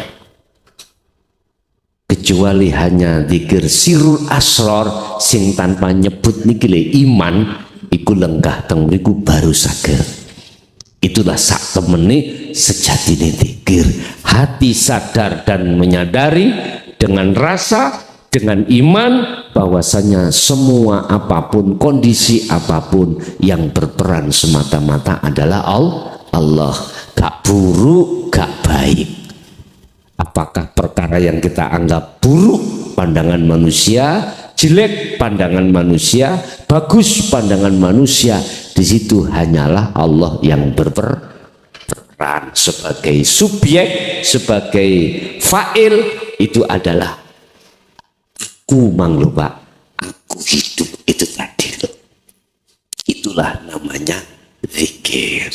Kecuali hanya dzikir sirul asror sing tanpa nyebut niki le iman iku lenggah teng mriku baru saged. Itulah sak temene sejatine dzikir. Hati sadar dan menyadari dengan rasa, dengan iman bahwasanya semua apapun, kondisi apapun yang berperan semata-mata adalah Allah. Gak buruk, gak baik. Apakah perkara yang kita anggap buruk pandangan manusia, jelek pandangan manusia, bagus pandangan manusia, di situ hanyalah Allah yang berperan sebagai subjek, sebagai fa'il. Itu adalah aku mangluba, aku hidup, itu tadi. Itulah namanya zikir.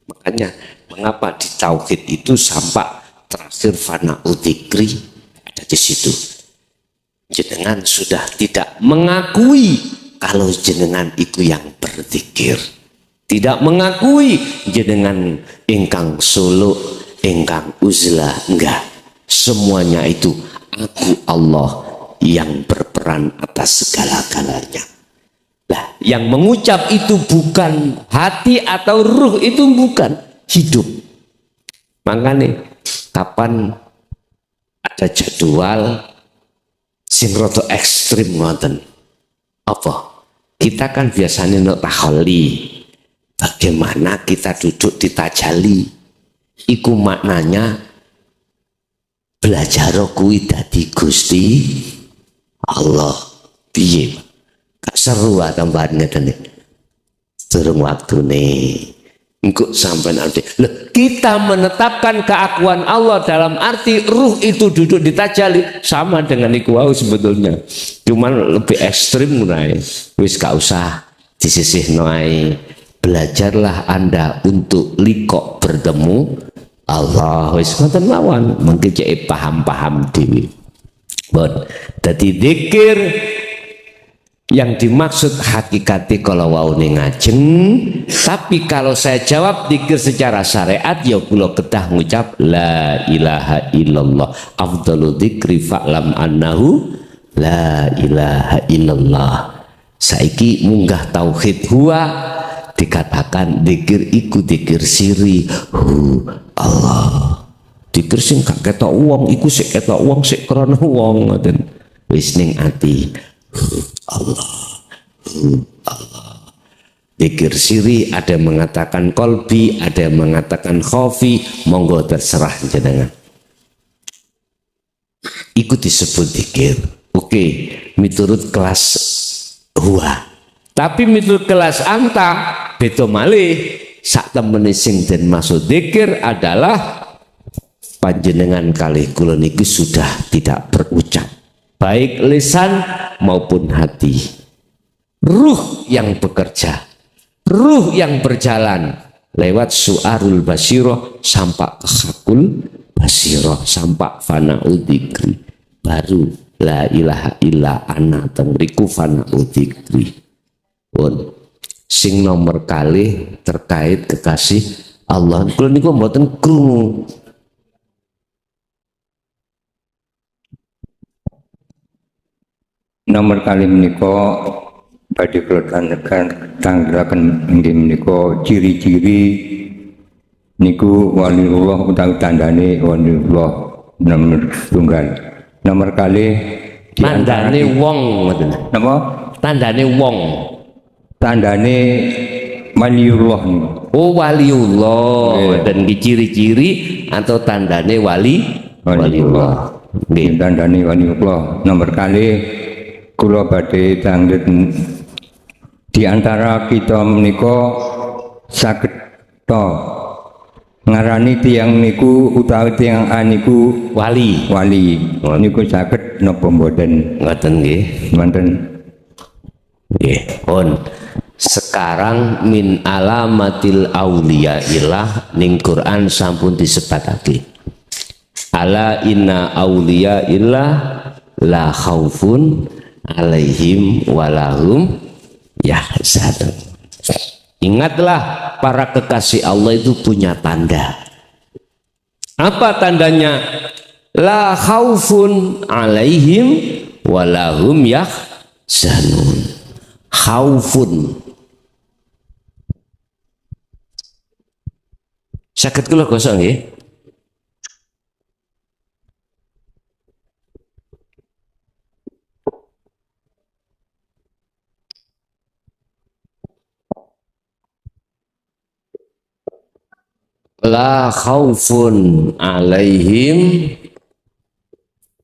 Makanya mengapa di tauhid itu sampai terakhir fana'u dzikri ada di situ. Jenengan sudah tidak mengakui kalau jenengan itu yang berzikir, tidak mengakui jenengan ingkang suluk, ingkang uzlah, enggak. Semuanya itu aku Allah yang berperan atas segala-galanya. Nah, yang mengucap itu bukan hati atau ruh, itu bukan hidup. Makanya kapan ada jadwal sing rada ekstrim ngoten apa? Kita kan biasanya nuk tahalli. Bagaimana kita duduk di tajalli? Iku maknanya belajar kuwi dadi Gusti Allah. Piye? Gak seru tambahan ngeten iki. Durung waktune. Engkau sampai nanti. Loh, kita menetapkan keakuan Allah dalam arti ruh itu duduk di tajalli sama dengan iku wau sebetulnya. Cuman lebih ekstrim mulai. Wis gak usah disisihno ae. Belajarlah Anda untuk likok bertemu Allah. Wis ngoten mawon, mengki cek paham-paham dhewe. Bon, dadi zikir yang dimaksud hakikati kalau waune ngajeng, tapi kalau saya jawab zikir secara syariat ya kula kedah ngucap la ilaha illallah afdalu dzikri fa'lam annahu la ilaha illallah. Saiki munggah tauhid huwa dikatakan zikir iku zikir siri hu Allah. Zikir sing gak ketok wong iku sik ketok wong sik krana wong ngoten. Wis ning ati Allah. Zikir siri ada yang mengatakan kolbi, ada yang mengatakan khofi, monggo terserah jenengan. Ikut disebut zikir. Oke, miturut kelas huwa. Tapi miturut kelas anta beda malih. Sak temene sing den maksud zikir adalah panjenengan kalih kula niki sudah tidak berucap, baik lisan maupun hati. Ruh yang bekerja, ruh yang berjalan lewat su'arul basiroh sampai ke hakul basiroh sampai fana'u dzikri, baru la ilaha illa ana temriku fana'u dzikri. Pun sing nomor kali terkait kekasih Allah kula niku mboten krungu. Nomor kali menika badhe kula tanggelaken inggih menika ciri-ciri niku waliullah utawi tandane waliullah nomor tunggal. Nomor kali Tandane wong ngoten. Napa? Tandane wong. Tandane waliullah niku. Oh waliullah dan ciri-ciri atau tandane waliullah. Nggih, tandane waliullah. Nomor kali kula badhe tanglet di antara kita menika saged ngarani tiyang niku utawi tiyang aniku Wali niku saged napa mboten? ngoten nggih. Mboten. Nggih, pun sekarang min alamatil auliyaillah ning Quran sampun disebatake. Ala inna auliyaillah la khaufun alaihim walahum yahzanun. Ingatlah para kekasih Allah itu punya tanda. Apa tandanya? La khaufun alaihim walahum yahzanun. Khaufun. Saged kula gosok nggih. La khaufun alaihim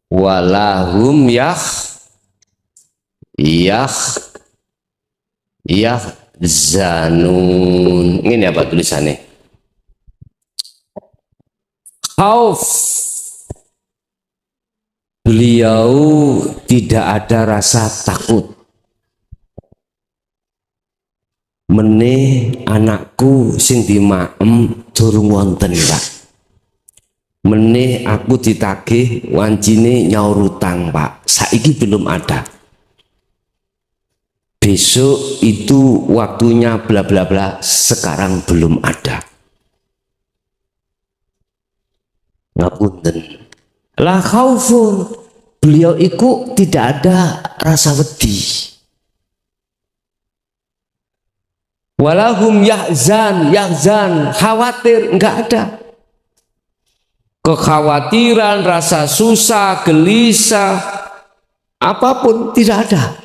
walahum yahzanun. Ini apa tulisannya? Khauf. Beliau tidak ada rasa takut. Meneh anakku sing dimaem durung wonten, Pak. Meneh aku ditagih wancine nyaur utang, Pak. Saiki belum ada. Besok itu waktunya bla bla bla, sekarang belum ada. Ngapunten. La khaufun. Beliau itu tidak ada rasa wedi. Walahum yahzan khawatir, enggak ada. Kekhawatiran, rasa susah, gelisah, apapun tidak ada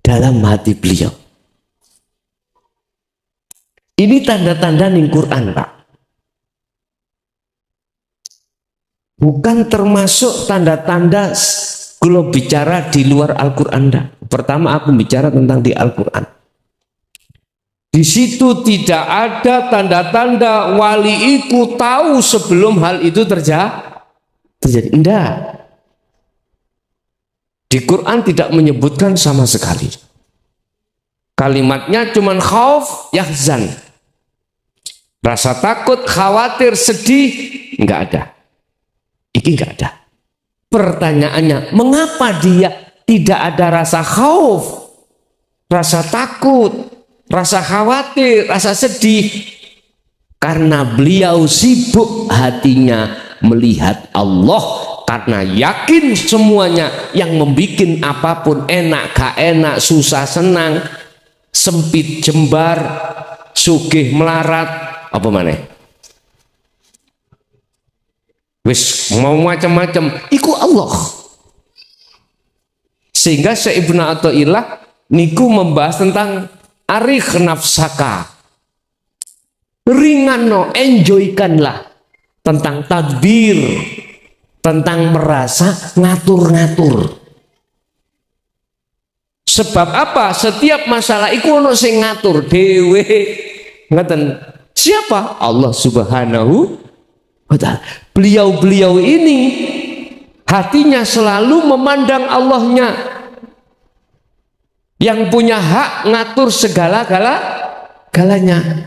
dalam hati beliau. Ini tanda-tanda ning Quran, Pak. Bukan termasuk tanda-tanda kalau bicara di luar Al-Quran. Pertama aku bicara tentang di Al-Quran. Di situ tidak ada tanda-tanda wali itu tahu sebelum hal itu terjadi. Enggak. Di Quran tidak menyebutkan sama sekali. Kalimatnya cuman khauf, yahzan. Rasa takut, khawatir, sedih, enggak ada. Ini enggak ada. Pertanyaannya, mengapa dia tidak ada rasa khauf, rasa takut, rasa khawatir, rasa sedih? Karena beliau sibuk hatinya melihat Allah, karena yakin semuanya yang membikin apapun enak gak enak, susah senang, sempit jembar, sugih melarat, apa maneh? Wis mau macam-macam, iku Allah. Sehingga Syekh Ibnu Athaillah niku membahas tentang arikh nafsaka. Ringanno, enjoykanlah tentang tadbir, tentang merasa ngatur-ngatur. Sebab apa? Setiap masalah iku ono sing ngatur dhewe. Ngaten. Siapa? Allah Subhanahu wa ta'ala. Beliau-beliau ini hatinya selalu memandang Allahnya yang punya hak ngatur segala-galanya.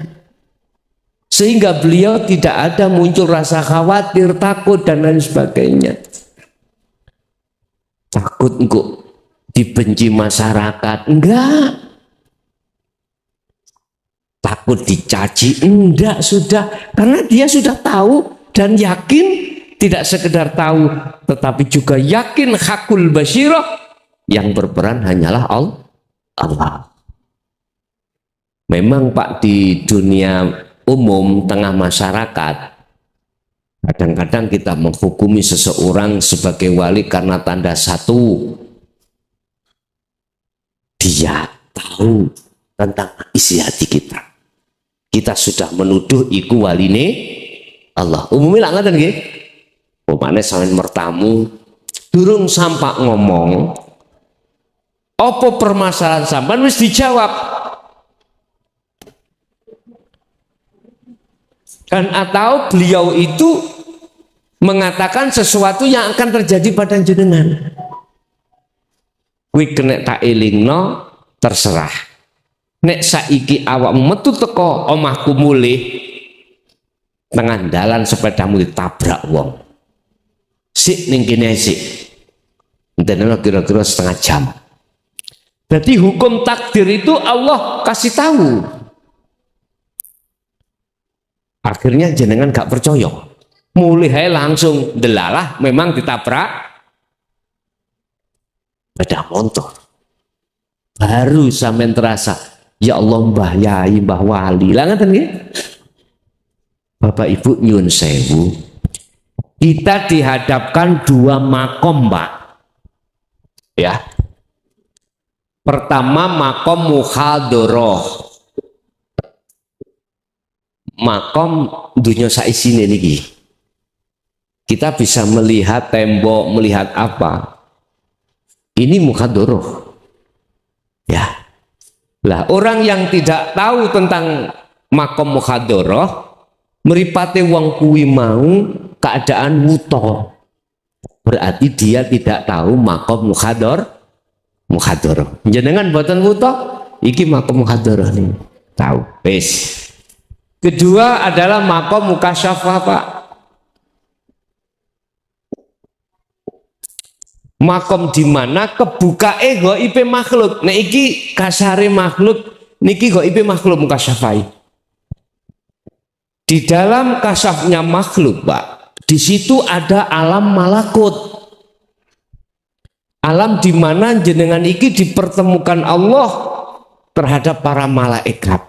Sehingga beliau tidak ada muncul rasa khawatir, takut dan lain sebagainya. Takut engkau dibenci masyarakat, enggak. Takut dicaci, enggak, sudah. Karena dia sudah tahu dan yakin, tidak sekedar tahu tetapi juga yakin hakul basyirah, yang berperan hanyalah Allah. Memang Pak, di dunia umum tengah masyarakat kadang-kadang kita menghukumi seseorang sebagai wali karena tanda satu, dia tahu tentang isi hati kita. Kita sudah menuduh iku waline Allah. Umumnya lah ngaten nggih. Pemane sampeyan mertamu durung sampak ngomong apa permasalahan sampean wis dijawab. Dan atau beliau itu mengatakan sesuatu yang akan terjadi pada jenengan. Kuwi kena tak elingno, terserah. Nek saiki awakmu metu teko omahku mulih, tengah dalan sepedamu ditabrak wong. Sik ning kene sik. Entene kira-kira setengah jam. Jadi hukum takdir itu Allah kasih tahu. Akhirnya jenengan gak percaya. Mulai langsung delalah memang ditabrak sepeda motor. Baru sampean terasa, ya Allah Mbah Yai, Mbah Wali. Lah ngaten nggih. Bapak Ibu nyuwun sewu. Kita dihadapkan dua makom, Pak. Ya. Pertama makom muhadharah. Makom dunia saisine niki. Kita bisa melihat tembok, melihat apa. Ini muhadharah. Ya. Lah orang yang tidak tahu tentang makom muhadharah, meripate wong kuwi mau keadaan wuta. Berarti dia tidak tahu makom muhadharah. Jenengan boten wuta, iki makom muhadharah nih. Tahu. Wis. Kedua adalah makom mukasyafah, Pak. Makom di mana kebukae ghaibe makhluk. Nah iki kasare makhluk, niki ghaibe makhluk mukasyafai. Di dalam kasyafnya makhluk, Pak, di situ ada alam malakut. Alam di mana jenengan iki dipertemukan Allah terhadap para malaikat.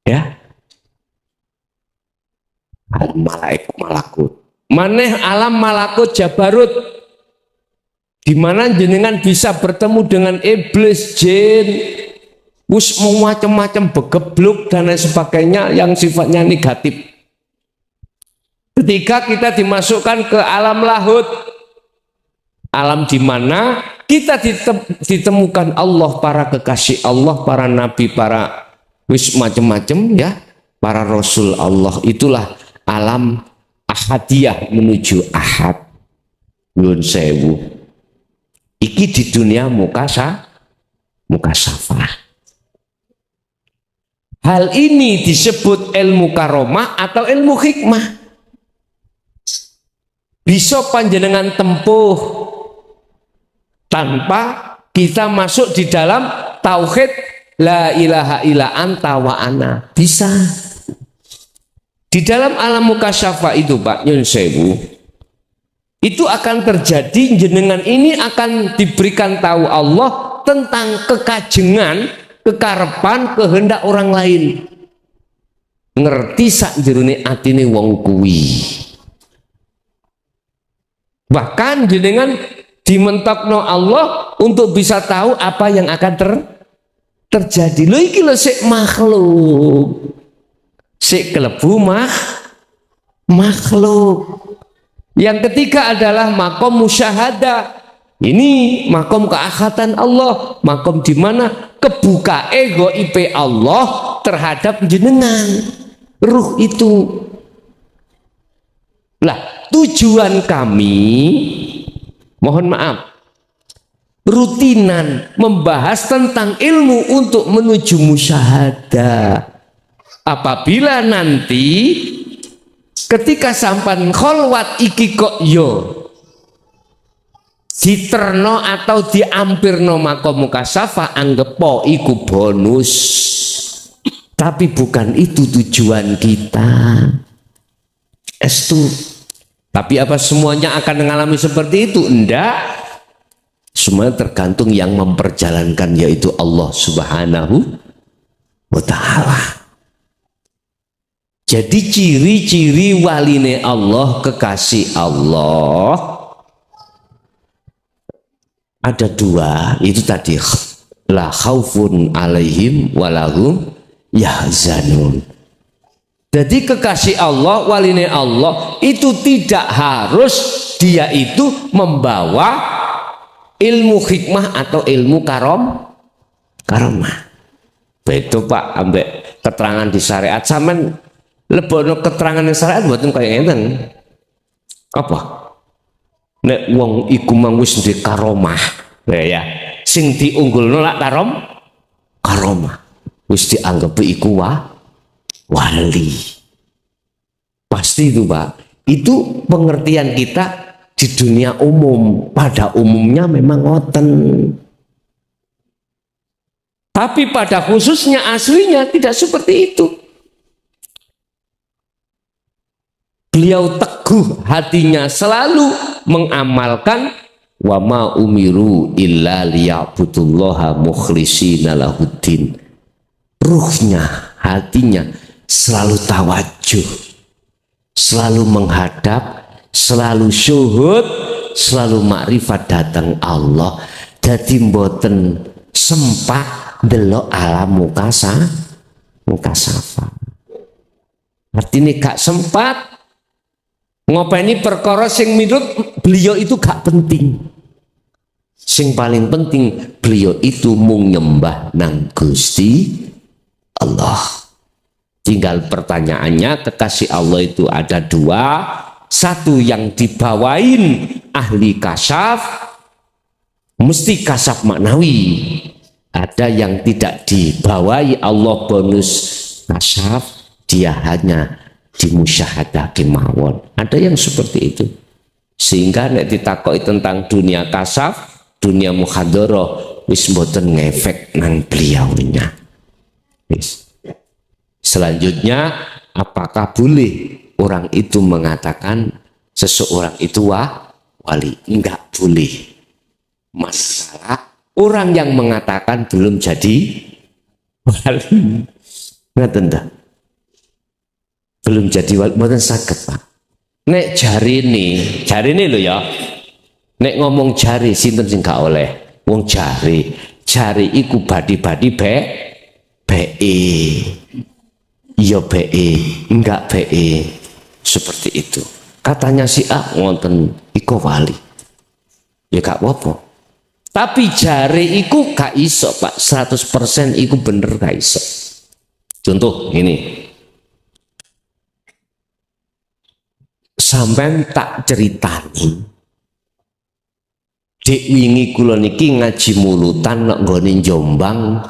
Ya. Alam malakut. Maneh alam malakut Jabarut, di mana jenengan bisa bertemu dengan iblis, jin, wis macam-macam begebluk dan lain sebagainya yang sifatnya negatif. Ketika kita dimasukkan ke alam lahut, alam di mana kita ditemukan Allah, para kekasih Allah, para nabi, para wis macem-macem ya para rasul Allah. Itulah alam ahadiyah menuju ahad. Nyuwun sewu. Iki di dunia mukasafah. Hal ini disebut ilmu karomah atau ilmu hikmah. Bisa panjenengan tempuh tanpa kita masuk di dalam tauhid la ilaha illa anta wa ana. Bisa. Di dalam alam mukasyafah itu Pak Nyun Sewu, itu akan terjadi, jenengan ini akan diberikan tahu Allah tentang kekajengan, kekarepan, kehendak orang lain. Ngerti sak jerone atine wong kuwi. Bahkan jenengan dimentokno Allah untuk bisa tahu apa yang akan terjadi. Lho iki lho sik makhluk. Sik kelebu makhluk. Yang ketiga adalah makom musyahadah. Ini makom keakhatan Allah, makom di mana kebuka ego IP Allah terhadap jenengan ruh itu. Lah, tujuan kami, mohon maaf, rutinan membahas tentang ilmu untuk menuju musyahadah. Apabila nanti ketika sampan kholwat iki kok yo diterno atau diampirno makom mukasafah, anggap po iku bonus, tapi bukan itu tujuan kita. Estu. Tapi apa semuanya akan mengalami seperti itu? Enggak. Semuanya tergantung yang memperjalankan, yaitu Allah Subhanahu wa ta'ala. Jadi ciri-ciri waline Allah, kekasih Allah, ada dua. Itu tadi, la khaufun alaihim walahum yahzanun. Jadi kekasih Allah, waline Allah itu tidak harus dia itu membawa ilmu hikmah atau ilmu karomah. Betul Pak, ambek keterangan di syariat sampean lebono keterangan di syariat mboten kaya ngeten. Apa? Nek wong iku mang wis duwe karomah, ya, sing diunggulno lak karomah. Wis dianggep iku wali. Pasti itu Pak. Itu pengertian kita di dunia umum. Pada umumnya memang ngoten. Tapi pada khususnya aslinya tidak seperti itu. Beliau teguh hatinya selalu mengamalkan wa ma umiru illa liya'budullaha mukhlishina lahuddin. Ruhnya, hatinya selalu tawajuh, selalu menghadap, selalu syuhud, selalu makrifat datang Allah. Dadi mboten sempat delok alam mukasafah. Artinya gak sempat ngopeni perkara sing menurut beliau itu gak penting. Sing paling penting beliau itu mung nyembah nang Gusti Allah. Tinggal pertanyaannya, kekasih Allah itu ada dua. Satu yang dibawain ahli kasyaf, mesti kasyaf maknawi. Ada yang tidak dibawai Allah bonus kasyaf, dia hanya dimusyahadah kemawon. Ada yang seperti itu. Sehingga nek ditakoi tentang dunia kasaf, dunia muhadharah, wis mboten ngefek nang beliaunya. Selanjutnya, apakah boleh orang itu mengatakan seseorang itu wali? Enggak boleh. Masalah orang yang mengatakan belum jadi wali. Ngaten ta? Belum jadi wali, mboten saged, Pak. Nek jari ini lho ya. Nek ngomong jari sinten sing gak oleh? Wong jari iku badi-badi BE. Iya BE, enggak BE. Seperti itu. Katanya si A ngonten iku wali. Ya gak apa-apa. Tapi jari iku gak iso, Pak. 100% iku bener gak iso. Contoh ini, sampean tak ceritani, dek wingi kula niki ngaji mulutan nek nggone Jombang,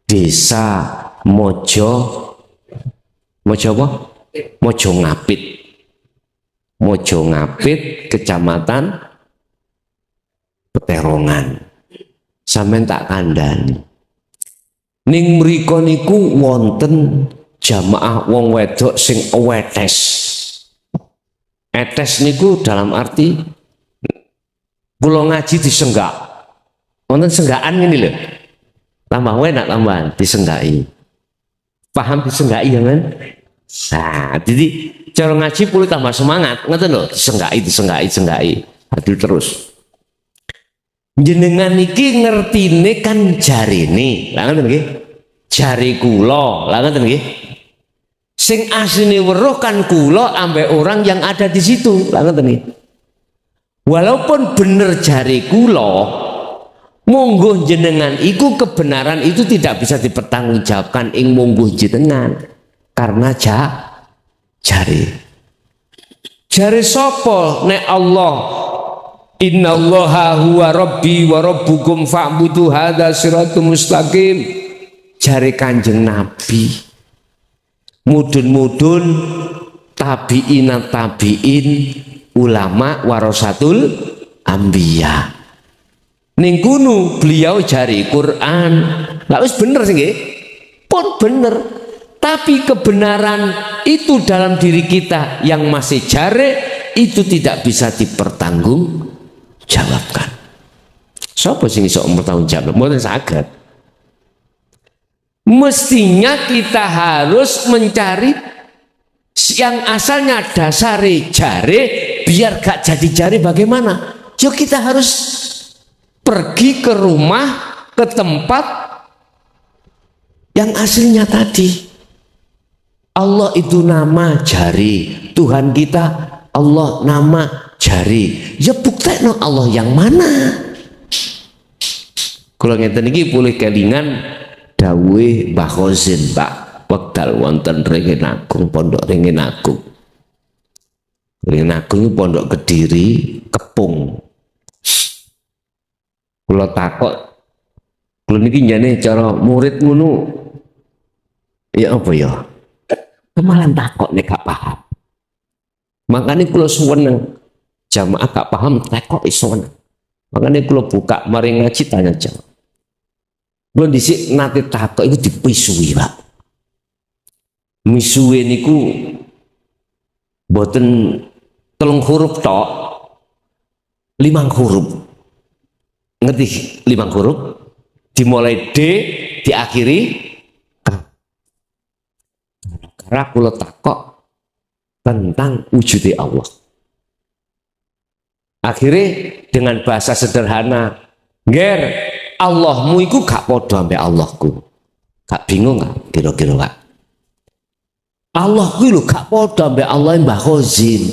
desa Mojo apa? Mojo Ngapit. Mojo Ngapit, Kecamatan Peterongan. Sampeyan tak kandhani. Ning mriku niku wonten jamaah wong wedok sing etes. Etes niku dalam arti kula ngaji disenggak. Wonten senggakan ngene lho. Tambah enak tambahan disenggaki. Paham disenggaki ya kan? Nah, jadi cara ngaji perlu tambah semangat, ngoten lho, disenggaki. Adil terus. Jenengan iki ngertine kan jarine, lha ngoten nggih. Jari kula, lha ngoten nggih. Sing asline weruh kan kula ambek orang yang ada di situ, lha ngoten nggih. Walaupun bener jari kula, monggo jenengan iku kebenaran itu tidak bisa dipertanggungjawabkan ing monggo jenengan karena jari sapa nek Allah innallaha huwa rabbi wa rabbukum fa'budu hadza siratum mustaqim, jari Kanjeng Nabi mudun tabi'in ulama warasatul anbiya. Ning kuno beliau jari Quran. Lah wis bener sih nggih. Pun bener. Tapi kebenaran itu dalam diri kita yang masih jare itu tidak bisa dipertanggungjawabkan. Sapa sing iso mempertanggungjawab? Mboten saged. Mestinya kita harus mencari yang asalnya dasare jare, biar gak jadi jare bagaimana? Yo kita harus pergi ke rumah, ke tempat yang aslinya tadi. Allah itu nama jari, Tuhan kita Allah nama jari. Ya buktekno Allah yang mana? Kalau ngeten iki boleh kelingan dawuh Mbah Khozin, Pak, wekdal wonten Ringin Agung, Pondok Ringin Agung. Ringin Agung Pondok Kediri, Kepung. Kula takok, kula niki jane cara murid ngono ya apa ya? Kemalan takok nek gak paham. Makanya kula suweneng jamaah gak paham takok iso. Makanya kula buka mari ngaji tanya jawab. Kula dhisik nate takok iku dipisui, Pak. Misuwe niku boten 3 huruf tok, 5 huruf. Ngerti 5 huruf? Dimulai D, diakhiri K. Karena kula takok tentang wujudnya Allah. Akhirnya dengan bahasa sederhana, Nger, Allahmu iku gak podo ambek Allahku. Gak bingung gak kira-kira, Pak? Allahku lho gak podo ambek Allah Mbah Khozin.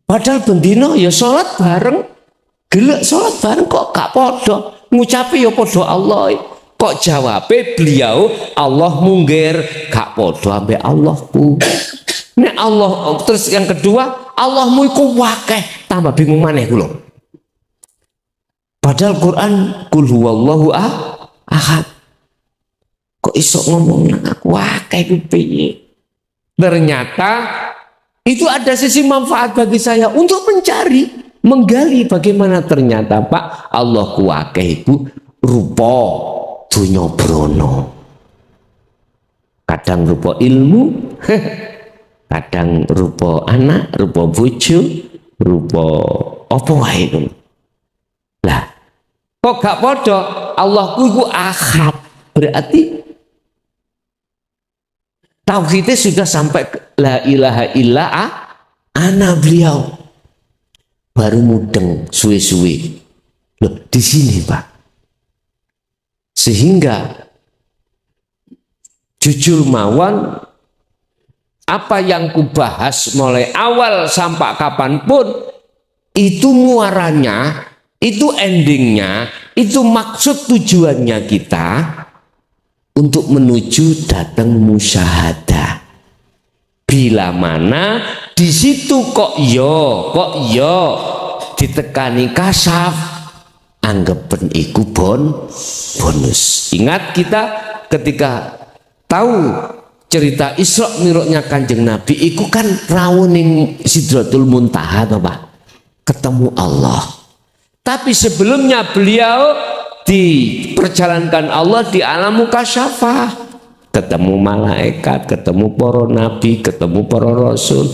Padahal bendino ya sholat bareng, gelek sholat bareng kok gak podo, ngucapi ya podo Allah. Kok jawabe beliau Allah mungger gak podo ambek Allahku. Nek Allah terus yang kedua Allahmu iku wakeh, tambah bingung maneh kula. Padahal Quran kul huwallahu ahad. Kok iso ngomong aku wakeh ku piye? Ternyata itu ada sisi manfaat bagi saya untuk mencari, menggali bagaimana ternyata Pak Allah ku wakeh iku rupa dunya brono. Kadang rupa ilmu, kadang rupa anak, rupa bojo, rupa apa wae ngono. Lah, kok gak podo? Allahku iku ahad. Berarti tauhidnya sudah sampai la ilaha illa ana beliau. Baru mudeng suwe-suwe. Loh, di sini, Pak. Sehingga jujur mawon apa yang kubahas mulai awal sampai kapanpun itu muaranya, itu endingnya, itu maksud tujuannya kita untuk menuju datang musyahadah. Bila mana di situ kok yo ditekani kasaf, anggapan iku bonus. Ingat kita ketika tahu cerita Isra Mi'rajnya Kanjeng Nabi iku kan rawuh ning Sidratul Muntaha to Pak, ketemu Allah. Tapi sebelumnya beliau diperjalankan Allah di alam mukasyafah, ketemu malaikat, ketemu para nabi, ketemu para rasul,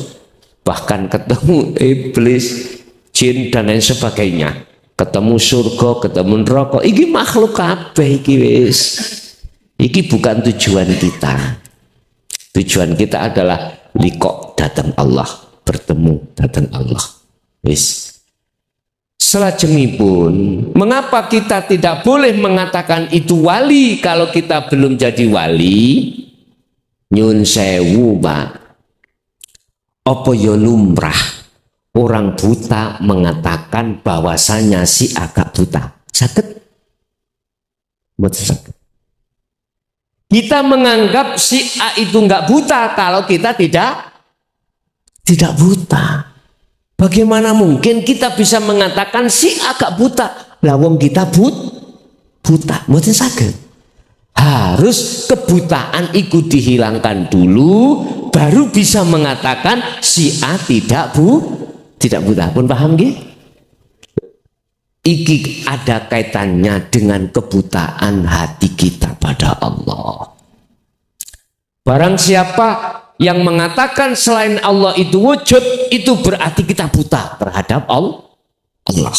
bahkan ketemu iblis, jin dan lain sebagainya, ketemu surga, ketemu neraka. Iki makhluk kabeh iki wis. Iki bukan tujuan kita. Tujuan kita adalah liqa datang Allah, bertemu datang Allah. Wis. Selajengipun, mengapa kita tidak boleh mengatakan itu wali kalau kita belum jadi wali? Nyun sewu, Pak. Apa ya lumrah orang buta mengatakan bahwasanya si agak buta? Sakit? Betul sakit. Kita menganggap si A itu enggak buta kalau kita tidak buta. Bagaimana mungkin kita bisa mengatakan si agak buta? Lah wong kita buta, mboten saged. Harus kebutaan itu dihilangkan dulu, baru bisa mengatakan si A tidak buta. Pun paham nggih? Iki ada kaitannya dengan kebutaan hati kita pada Allah. Barang siapa yang mengatakan selain Allah itu wujud, itu berarti kita buta terhadap Allah.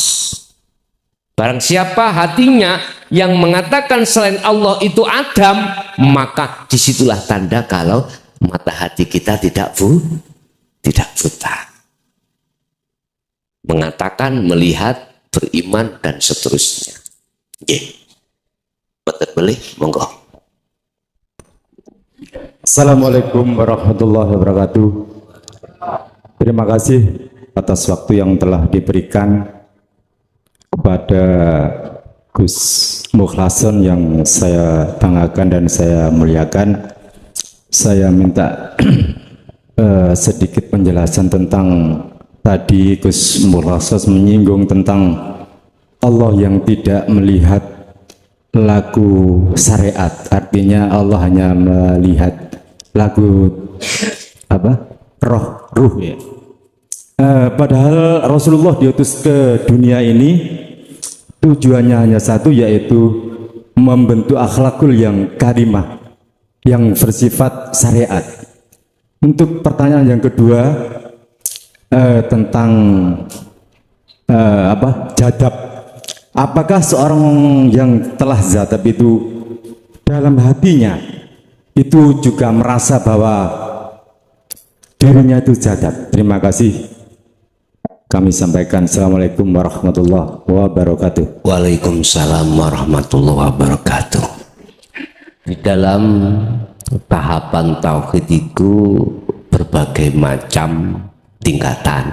Barang siapa hatinya yang mengatakan selain Allah itu Adam, maka disitulah tanda kalau mata hati kita tidak buta. Mengatakan, melihat, beriman dan seterusnya. Betul boleh, monggo. Assalamualaikum warahmatullahi wabarakatuh. Terima kasih atas waktu yang telah diberikan kepada Gus Mukhlason yang saya banggakan dan saya muliakan. Saya minta sedikit penjelasan tentang tadi Gus Mukhlason menyinggung tentang Allah yang tidak melihat laku syariat, artinya Allah hanya melihat lagu ruh ya. Padahal Rasulullah diutus ke dunia ini tujuannya hanya satu, yaitu membentuk akhlakul yang karimah, yang bersifat syariat. Untuk pertanyaan yang kedua tentang jadab. Apakah seorang yang telah zadab itu dalam hatinya itu juga merasa bahwa dirinya itu zadab? Terima kasih. Kami sampaikan. Assalamualaikum warahmatullahi wabarakatuh. Waalaikumsalam warahmatullahi wabarakatuh. Di dalam tahapan tauhid itu berbagai macam tingkatan.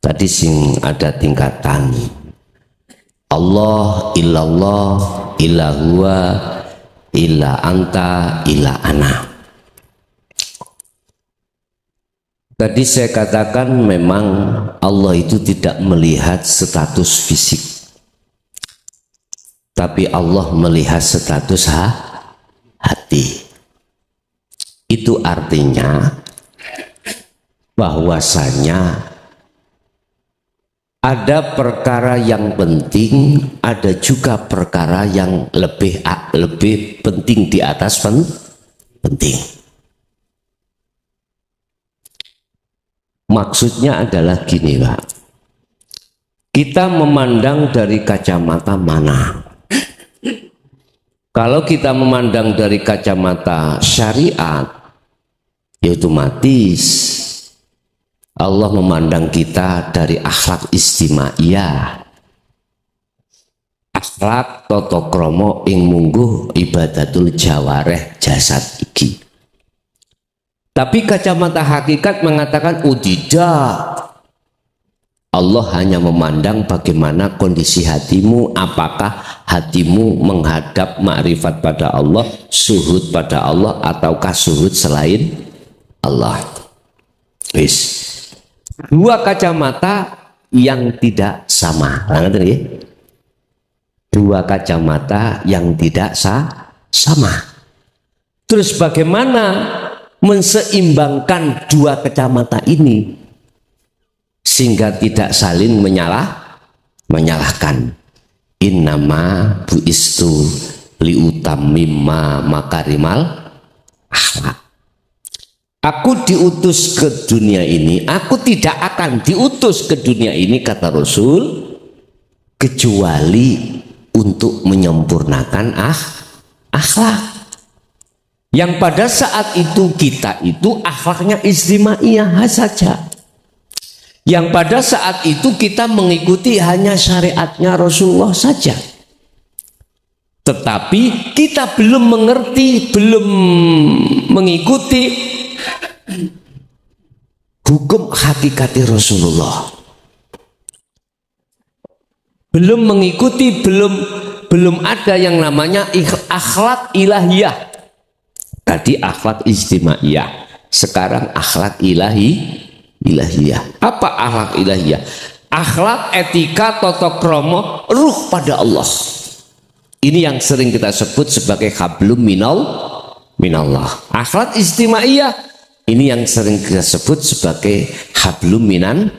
Tadi sing ada tingkatan Allah, illallah, illa huwa, illa anta, illa ana. Tadi saya katakan memang Allah itu tidak melihat status fisik, tapi Allah melihat status hati. Itu artinya bahwasanya ada perkara yang penting, ada juga perkara yang lebih penting di atas penting. Maksudnya adalah gini, Pak. Kita memandang dari kacamata mana? Kalau kita memandang dari kacamata syariat, ya otomatis Allah memandang kita dari akhlak istimaiyah, akhlak tata krama ing mungguh ibadatul jawareh jasad iki. Tapi kacamata hakikat mengatakan tidak, Allah hanya memandang bagaimana kondisi hatimu, apakah hatimu menghadap makrifat pada Allah, suhud pada Allah, ataukah suhud selain Allah. Wis. Dua kacamata yang tidak sama. Dua kacamata yang tidak sama. Terus bagaimana menseimbangkan dua kacamata ini sehingga tidak saling menyalahkan? Innama buistu liutammima makarimal akhlak. Aku diutus ke dunia ini, aku tidak akan diutus ke dunia ini, kata Rasul, kecuali untuk menyempurnakan akhlak. Yang pada saat itu kita itu akhlaknya istimaiyah saja. Yang pada saat itu kita mengikuti hanya syariatnya Rasulullah saja. Tetapi kita belum mengerti, belum mengikuti hukum hakikat Rasulullah. Belum mengikuti, belum ada yang namanya akhlak ilahiyah. Tadi akhlak istimaiyah, sekarang akhlak ilahiyah. Apa akhlak ilahiyah? Akhlak, etika, tata krama, ruh pada Allah. Ini yang sering kita sebut sebagai hablum minallah. Akhlak istimaiyah, ini yang sering kita sebut sebagai hablum minan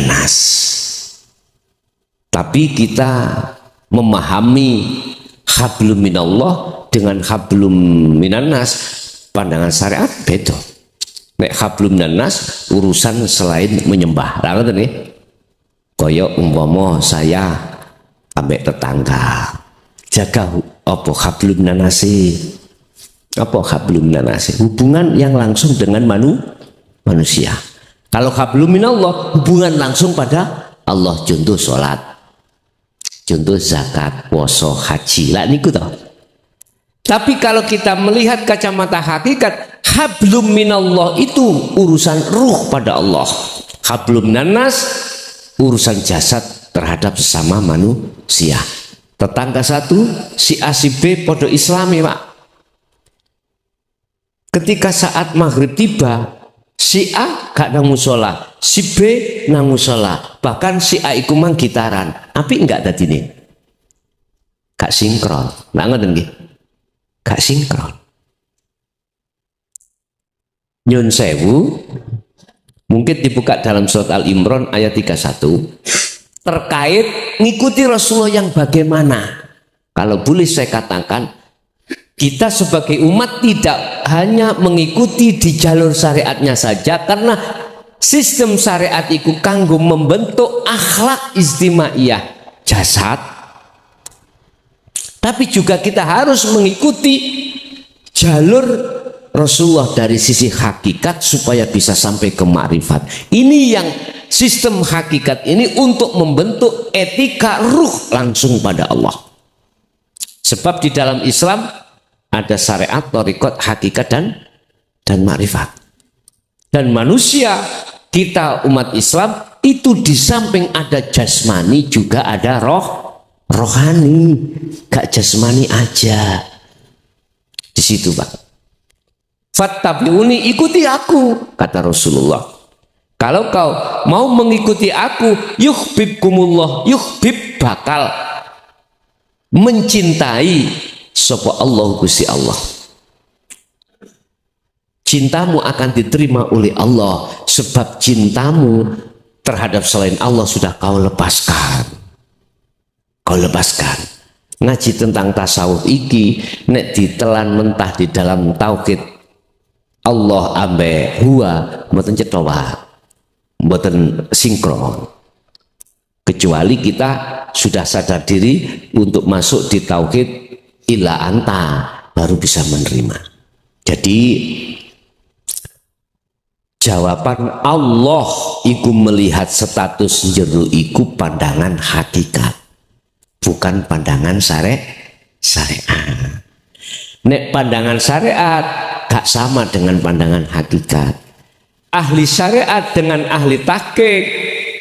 nas. Tapi kita memahami hablum minallah dengan hablum minan nas, pandangan syariat beda. Nek hablum minan nas urusan selain menyembah. Lah ngoten nggih. Kaya umpama saya ambek tetangga jaga apa hablum minan nas. Apa hablum minan nas? Hubungan yang langsung dengan manusia. Kalau hablum minallah hubungan langsung pada Allah, contoh salat, contoh zakat, puasa, haji. Lah niku toh. Tapi kalau kita melihat kacamata hakikat, hablum minallah itu urusan ruh pada Allah. Hablum minan nas urusan jasad terhadap sesama manusia. Tetangga satu, si A si B podo Islami, Pak. Ketika saat maghrib tiba, si A gak nang musola, si B nang musola, bahkan si A iku mang gitaran. Api enggak dadine? Gak sinkron. Nah ngoten nggih. Gak sinkron. Nyun sewu, mungkin dibuka dalam surat Al-Imran ayat 31 terkait ngikuti Rasulullah yang bagaimana. Kalau boleh saya katakan, kita sebagai umat tidak hanya mengikuti di jalur syariatnya saja, karena sistem syariat itu kanggo membentuk akhlak istimaiyah jasad, tapi juga kita harus mengikuti jalur Rasulullah dari sisi hakikat supaya bisa sampai ke makrifat. Ini yang sistem hakikat ini untuk membentuk etika ruh langsung pada Allah. Sebab di dalam Islam ada syariat, thariqat, hakikat dan makrifat. Dan manusia kita umat Islam itu di samping ada jasmani juga ada rohani. Gak jasmani aja. Di situ, Pak. Fattabi'uni, ikuti aku, kata Rasulullah. Kalau kau mau mengikuti aku, yuhibbukumullah, yuhib bakal mencintai sapa Allah Gusti Allah. Cintamu akan diterima oleh Allah sebab cintamu terhadap selain Allah sudah kau lepaskan. Kau lepaskan. Ngaji tentang tasawuf iki nek ditelan mentah di dalam tauhid Allah ambe huwa mboten cetha wae. Mboten sinkron. Kecuali kita sudah sadar diri untuk masuk di tauhid illa anta, baru bisa menerima. Jadi jawaban Allah iku melihat status jero iku pandangan hakikat, bukan pandangan syariat. Nek pandangan syariat gak sama dengan pandangan hakikat. Ahli syariat dengan ahli tahqiq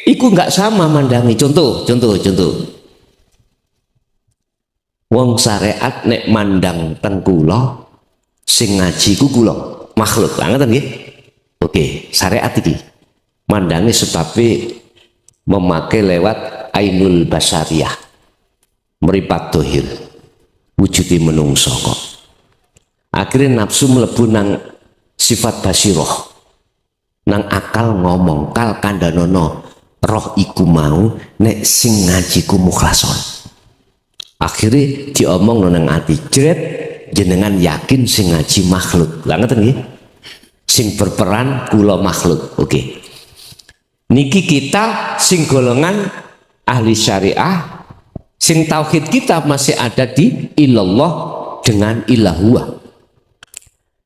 iku nggak sama mandangi. Contoh. Wong syariat nek mandang teng kula sing ngaji ku kula makhluk banget nggih. Oke, syariat iki mandangi sebabe memakai lewat ainul basariyah, meripat dohir wujudi menungso kok. Akhirnya nafsu mlebu nang sifat basiroh, nang akal ngomong kal kandhanono roh iku mau nek sing ngaji ku mukhlason. Akhirnya diomong nang ati jret jenengan yakin sing ngaji makhluk. Lah ngeten nggih. Sing berperan kula makhluk. Oke. Niki kita sing golongan ahli syariah, sing tauhid kita masih ada di ilallah dengan ilahua.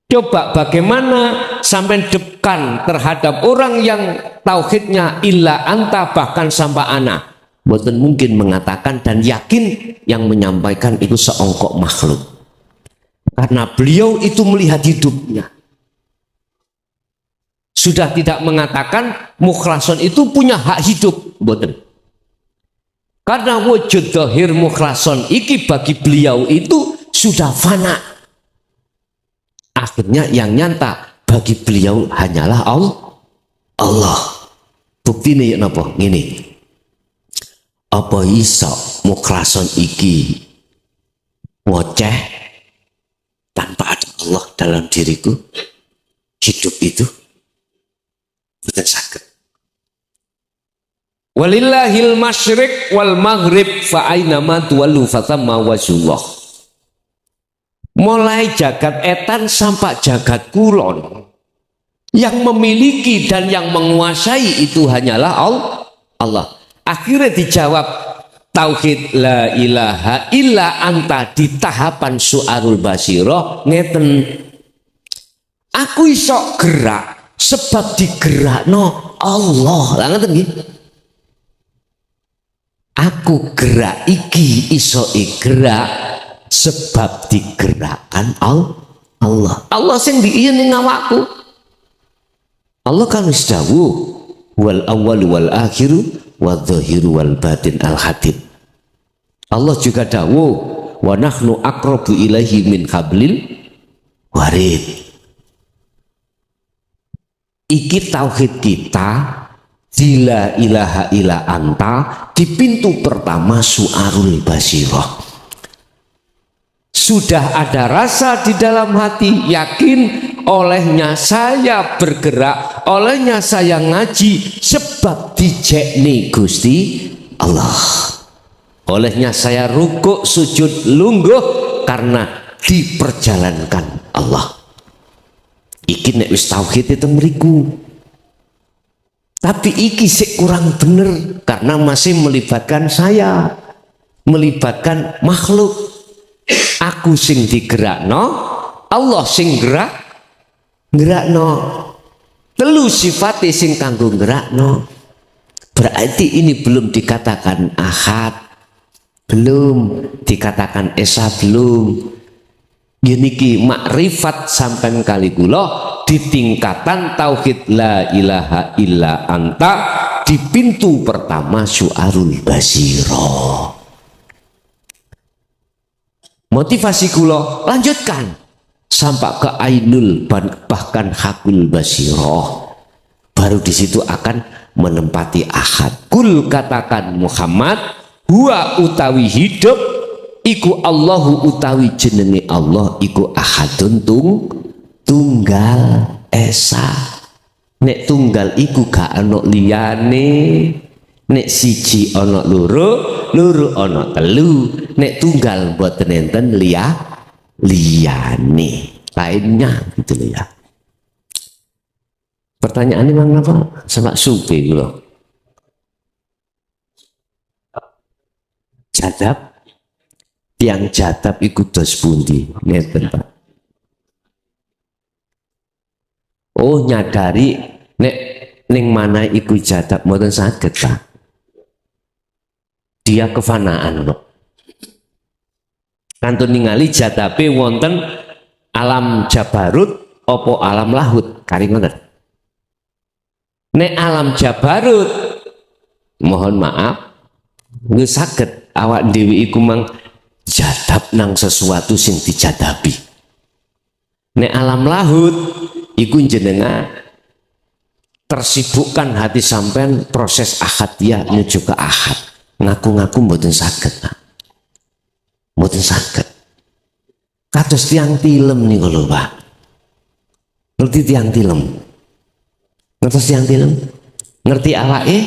Coba bagaimana sampai dekan terhadap orang yang tauhidnya illa anta bahkan sampai ana. Boten mungkin mengatakan dan yakin yang menyampaikan itu seongkok makhluk. Karena beliau itu melihat hidupnya. Sudah tidak mengatakan mukhlason itu punya hak hidup. Boten. Karena wujud zahir mukhlason iki bagi beliau itu sudah fana. Akhirnya yang nyata bagi beliau hanyalah Allah. Bukti ini ya napa? Ngene. Apa iso mukhlason iki ngoceh tanpa ada Allah dalam diriku? Hidup itu bukan sakit. Walillahil masyriq wal maghrib fa ainama tuwallu fatamma wajhullah. Mulai jagat etan sampai jagat kulon, yang memiliki dan yang menguasai itu hanyalah Allah. Akhirnya dijawab tauhid la ilaha illa anta di tahapan su'arul basirah ngeten. Aku iso gerak sebab digerakno Allah. Lah ngeten nggih. Aku gerak iki iso gerak sebab digerakkan Allah. Allah sing diiyen ning awakku. Allah kan wis dawuh wal awwal wal akhiru wadzahiru wal batin al hadid. Allah juga dawuh wa nahnu aqrabu ilaihi min hablil warid. Iki tauhid kita la ilaha illa anta di pintu pertama su'arul basirah. Sudah ada rasa di dalam hati, yakin olehnya saya bergerak, olehnya saya ngaji sebab dijekni Gusti Allah. Olehnya saya rukuk sujud lungguh karena diperjalankan Allah. Iki nek wis tauhid itu mriku. Tapi iki sik kurang bener karena masih melibatkan saya, melibatkan makhluk. Aku sing digerakno, Allah sing gerakno. Telu sifate sing kanggo gerakno. Berarti ini belum dikatakan ahad, belum dikatakan esa, belum. Niki makrifat sampean kali kula di tingkatan tauhid la ilaha illa anta di pintu pertama su'arul basirah. Motivasi kula lanjutkan sampai ke ainul bahkan hakul basirah. Baru di situ akan menempati ahad. Kul katakan Muhammad huwa utawi hidup iku Allahu utawi jenenge Allah iku ahadun tunggal esa. Nek tunggal iku gak ana liyane. Nek siji ana loro, loro ana telu. Nek tunggal mboten enten liyane. Lainnya gitu loh ya. Pertanyaan ini memang apa? Sama supi loh. Jadab, tiang jadab ikut dos pundi, ngeten Pak. Oh nyadari nek ning mana ikut jadab mboten saged Pak. Dia kefanaan loh. Kantun ningali jadabe wonten alam jabarut opo alam lahut kari ngoten. Nek alam jabarut mohon maaf nggih saged awak dhewe iku mang jadab nang sesuatu sing dijadabi. Nek alam lahut iku jenengan tersibukkan hati sampean proses ahadiyah menuju ke ahad. Ngaku-ngaku mboten saged. Mboten saged. Kados tiang tilem niku lho, Pak. Ngerti tiang tilem? Ngertos tiang tilem? Ngerti awake?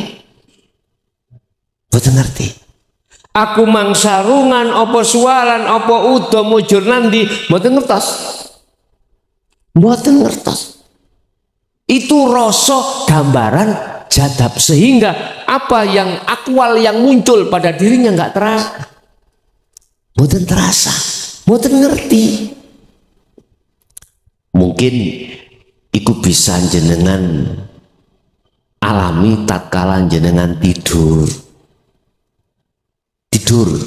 Mboten ngerti. Aku mangsarungan apa sualan apa uda mujur nandi mboten ngertos. Mboten ngertos. Itu rasa gambaran jadab sehingga apa yang akwal yang muncul pada dirinya enggak terasa. Mboten terasa. Mboten ngerti. Mungkin iku bisa jenengan alami tatkala jenengan tidur. Tidur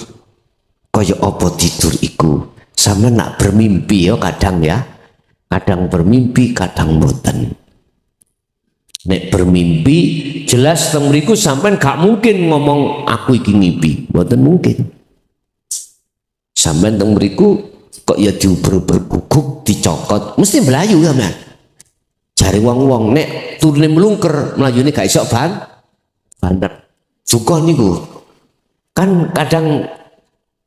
kaya apa tidur iku sampe nak bermimpi ya, kadang bermimpi kadang mboten. Nek bermimpi jelas teng mriku sampean gak mungkin ngomong aku iki ngimpi, mboten mungkin. Sampean teng mriku kok ya diuber-uber guguk dicokot mesti melayu ya men. Jare wong-wong nek turune mlungker mlayune gak iso banter. Juga niku kan kadang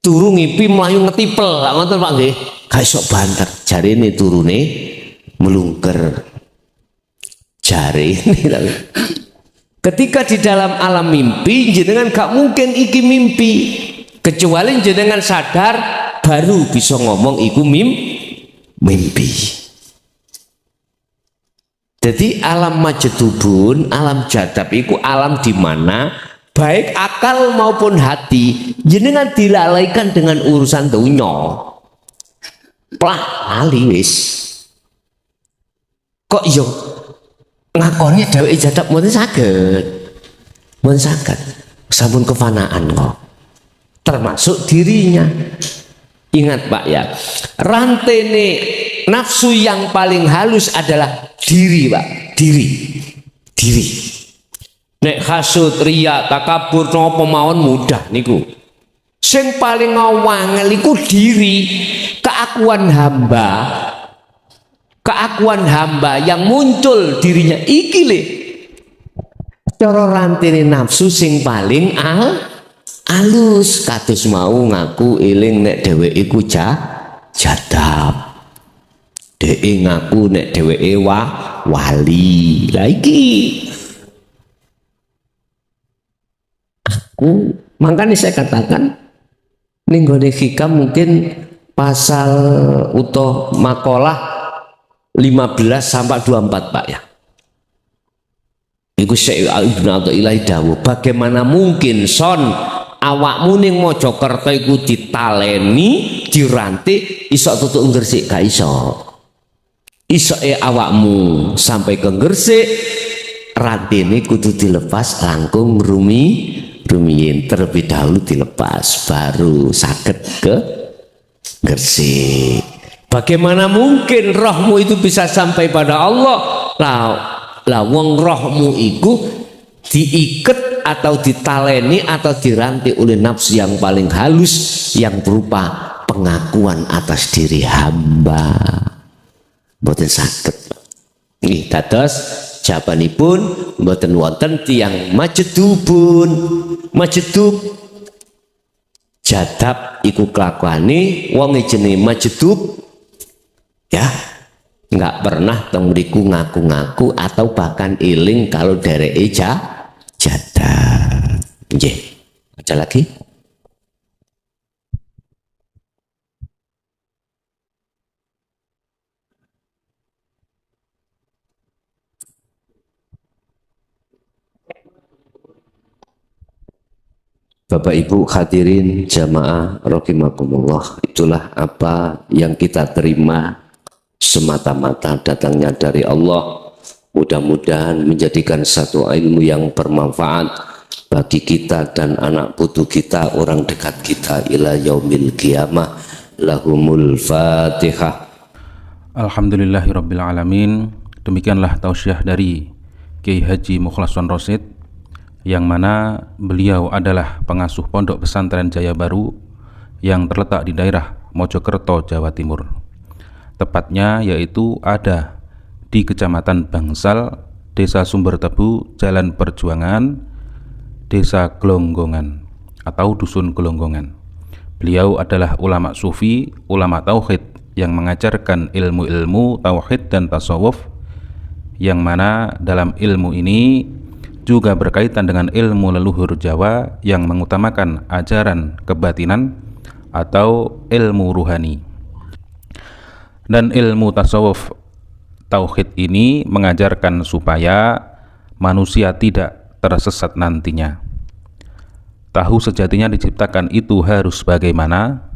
turu ngipi melayu ngetipel gak ngoten Pak nggih, gak iso banter jarene turune melungker jarene. Ketika di dalam alam mimpi jenengan gak mungkin iki mimpi kecuali jenengan sadar baru bisa ngomong iku mimpi. Jadi alam majdubun, alam jadab iku alam di mana baik akal maupun hati jenengan dilalaikan dengan urusan dunya. Plah lali wis. Kok yo ngakoni dheweke jadab mboten saged. Mboten saged. Sampun kefanaan kok. Termasuk dirinya. Ingat Pak ya, rantene nafsu yang paling halus adalah diri Pak, diri. Nek hasud, riya, takabur, napa mawon mudah niku. Sing paling ngawangel iku diri, keakuan hamba yang muncul dirinya iki le. Cara rantene nafsu sing paling alus kados mau ngaku eling nek dheweke iku jadab. Dheweke ngaku nek dheweke wali. Lah iki makanya saya katakan ning gone hikam mungkin pasal utuh makalah 15 sampai 24 Pak ya. Iku Syekh Ibnu Athaillah dawuh, bagaimana mungkin son awakmu ning Mojokerto iku ditaleni, dirantik iso tutuk Gresik gak iso. Isoke awakmu sampai ke Gresik rantene kudu dilepas langkung rumiyin terlebih dahulu dilepas baru saged ke Gresik. Bagaimana mungkin rohmu itu bisa sampai pada Allah? Lah wong rohmu itu diikat atau ditaleni atau dirantai oleh nafsu yang paling halus yang berupa pengakuan atas diri hamba. Mboten saged. Nggih dados jawabanipun mboten wonten tiyang majdubun. Majdub jadab iku kelakuane wong jenenge majdub ya enggak pernah teng mriku ngaku-ngaku atau bahkan eling kalau dereke jadab. Nggih. Ada lagi? Bapak Ibu hadirin jamaah rahimakumullah, itulah apa yang kita terima semata-mata datangnya dari Allah. Mudah-mudahan menjadikan satu ilmu yang bermanfaat bagi kita dan anak putu kita, orang dekat kita ila yaumil qiyamah. Lahumul Fatihah. Alhamdulillahirabbil alamin. Demikianlah tausiah dari Kiai Haji Mukhlason Rosid yang mana beliau adalah pengasuh Pondok Pesantren Jaya Baru yang terletak di daerah Mojokerto, Jawa Timur. Tepatnya yaitu ada di Kecamatan Bangsal, Desa Sumbertebu, Jalan Perjuangan, Desa Glonggongan atau Dusun Glonggongan. Beliau adalah ulama sufi, ulama tauhid yang mengajarkan ilmu-ilmu tauhid dan tasawuf, yang mana dalam ilmu ini juga berkaitan dengan ilmu leluhur Jawa yang mengutamakan ajaran kebatinan atau ilmu ruhani. Dan ilmu tasawuf tauhid ini mengajarkan supaya manusia tidak tersesat nantinya. Tahu sejatinya diciptakan itu harus bagaimana,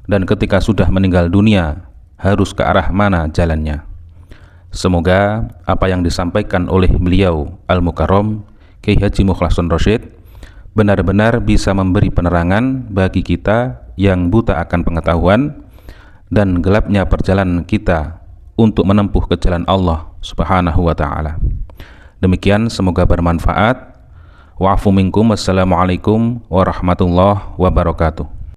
dan ketika sudah meninggal dunia harus ke arah mana jalannya. Semoga apa yang disampaikan oleh beliau Al-Mukarram Kiai Haji Mukhlason Rosyid benar-benar bisa memberi penerangan bagi kita yang buta akan pengetahuan dan gelapnya perjalanan kita untuk menempuh ke jalan Allah Subhanahu wa ta'ala. Demikian, semoga bermanfaat. Wa'afu minkum. Wassalamualaikum warahmatullahi wabarakatuh.